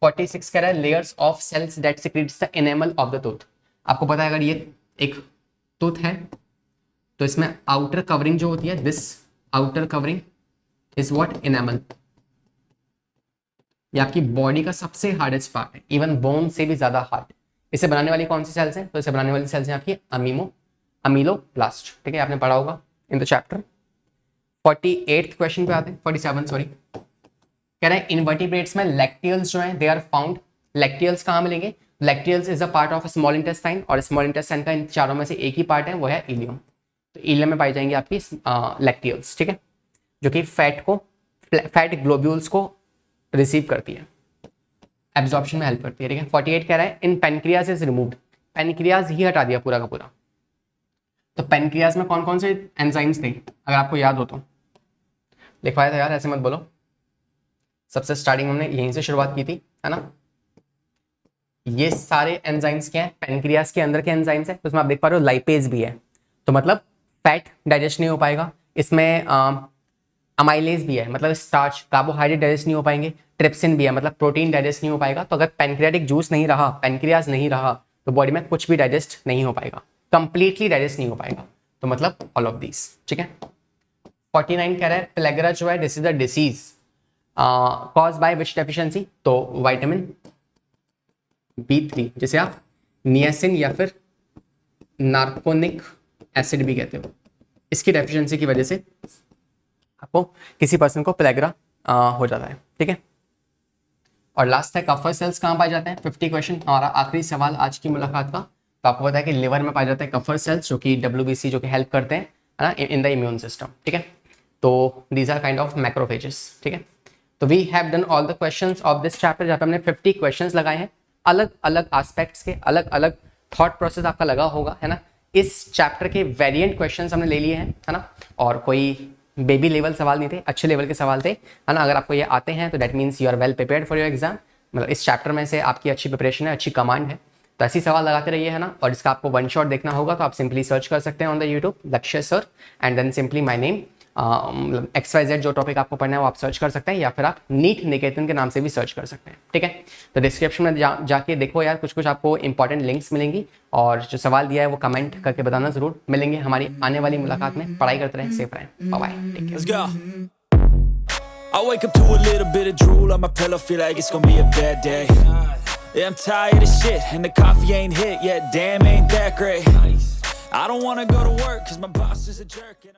46 कह रहा है layers of cells that secretes the enamel of the tooth. आपको पता है अगर ये एक टूथ है तो इसमें आउटर कवरिंग जो होती है, this outer covering is what, enamel. ये आपकी बॉडी का सबसे हार्डेस्ट पार्ट है, इवन बोन से भी ज्यादा हार्ड। इसे बनाने वाली कौन सी सेल्स हैं, तो इसे बनाने वाली सेल्स हैं आपकी अमीलोब्लास्ट, ठीक है, आपने पढ़ा होगा in the chapter. 48th question पे आते हैं, 47 सॉरी। कह रहा है इनवर्टिब्रेट्स में लैक्टियल्स जो हैं दे आर फाउंड। लैक्टियल्स कहाँ मिलेंगे, lacteals is a part of small intestine, और स्मॉल इंटेस्टाइन का इन चारों में से एक ही पार्ट है, वो है इलियम। तो इलियम में पाई जाएंगी आपकी लैक्टियल्स, ठीक है, जो कि फैट को फैट ग्लोब्यूल्स को रिसीव करती है, एब्जॉर्प्शन में हेल्प करती है। ठीक है, 48 कह रहा है इन पेनक्रियाज इज रिमूव्ड, पेनक्रियाज ही हटा दिया पूरा का पूरा। तो पेनक्रियाज में कौन कौन से एंजाइम्स थे अगर आपको याद हो तो लिखवाया था यार, ऐसे मत बोलो। सबसे स्टार्टिंग हमने यहीं से शुरुआत की थी, है ना। ये सारे एंजाइम्स क्या है, पेनक्रियाज के अंदर के एंजाइम्स है। तो उसमें आप देख पा रहे हो लाइपेज भी है, तो मतलब फैट डाइजेस्ट नहीं हो पाएगा। इसमें अमाइलेज भी है, मतलब स्टार्च कार्बोहाइड्रेट डाइजेस्ट नहीं हो पाएंगे। ट्रिप्सिन भी है, मतलब प्रोटीन डाइजेस्ट नहीं हो पाएगा। तो अगर पेनक्रियाटिक जूस नहीं रहा, पेनक्रियाज नहीं रहा, तो बॉडी में कुछ भी डाइजेस्ट नहीं हो पाएगा, कंप्लीटली डाइजेस्ट नहीं हो पाएगा। तो मतलब ऑल ऑफ दीज। ठीक है, 49 कह रहा है पेलेग्रा जो है this is the disease cause by which deficiency. तो विटामिन B3 जिसे आप नियासिन या फिर नार्कोनिक एसिड भी कहते हो, इसकी डेफिशिएंसी की वजह से आपको किसी पर्सन को पेलेग्रा हो जाता है। ठीक है, और लास्ट है कफर सेल्स कहाँ पाए जाते हैं। 50 क्वेश्चन हमारा आखिरी सवाल आज की मुलाकात का। तो आपको पता है कि लिवर में पाए जाते हैं कफर सेल्स, जो कि WBC जो कि हेल्प करते हैं, है ना, इन द इम्यून सिस्टम। ठीक है, तो these are kind of macrophages. ठीक है, तो we have done all the questions of this chapter, जहाँ पे हमने 50 क्वेश्चंस लगाए हैं, अलग अलग एस्पेक्ट्स के, अलग अलग थॉट प्रोसेस आपका लगा होगा, है ना। इस चैप्टर के वेरिएंट क्वेश्चंस हमने ले लिए हैं, है ना, और कोई बेबी लेवल सवाल नहीं थे, अच्छे लेवल के सवाल थे, है ना। अगर आपको ये आते हैं तो that means you are well prepared for your exam. मतलब इस चैप्टर में से आपकी अच्छी प्रिपरेशन है, अच्छी कमांड है, तो ऐसी सवाल लगाते रहिए, है ना। और इसका आपको वन शॉट देखना होगा तो आप सिंपली सर्च कर सकते हैं on the YouTube Lakshya sir, and then simply my name, मतलब XYZ जो टॉपिक आपको पढ़ना है वो आप सर्च कर सकते हैं, या फिर आप नीट निकेतन के नाम से भी सर्च कर सकते हैं। ठीक है, तो डिस्क्रिप्शन में जाके देखो यार, कुछ कुछ आपको इंपॉर्टेंट लिंक्स मिलेंगी, और जो सवाल दिया है वो कमेंट करके बताना जरूर। मिलेंगे हमारी आने वाली मुलाकात में। पढ़ाई करते रहें, सेफ रहें, bye bye, take care. I wake up to a little bit of drool on my pillow, feel like it's gonna be a bad day. Yeah, I'm tired of shit, and the coffee ain't hit yet, damn ain't that great. I don't wanna go to work, cause my boss is a jerk.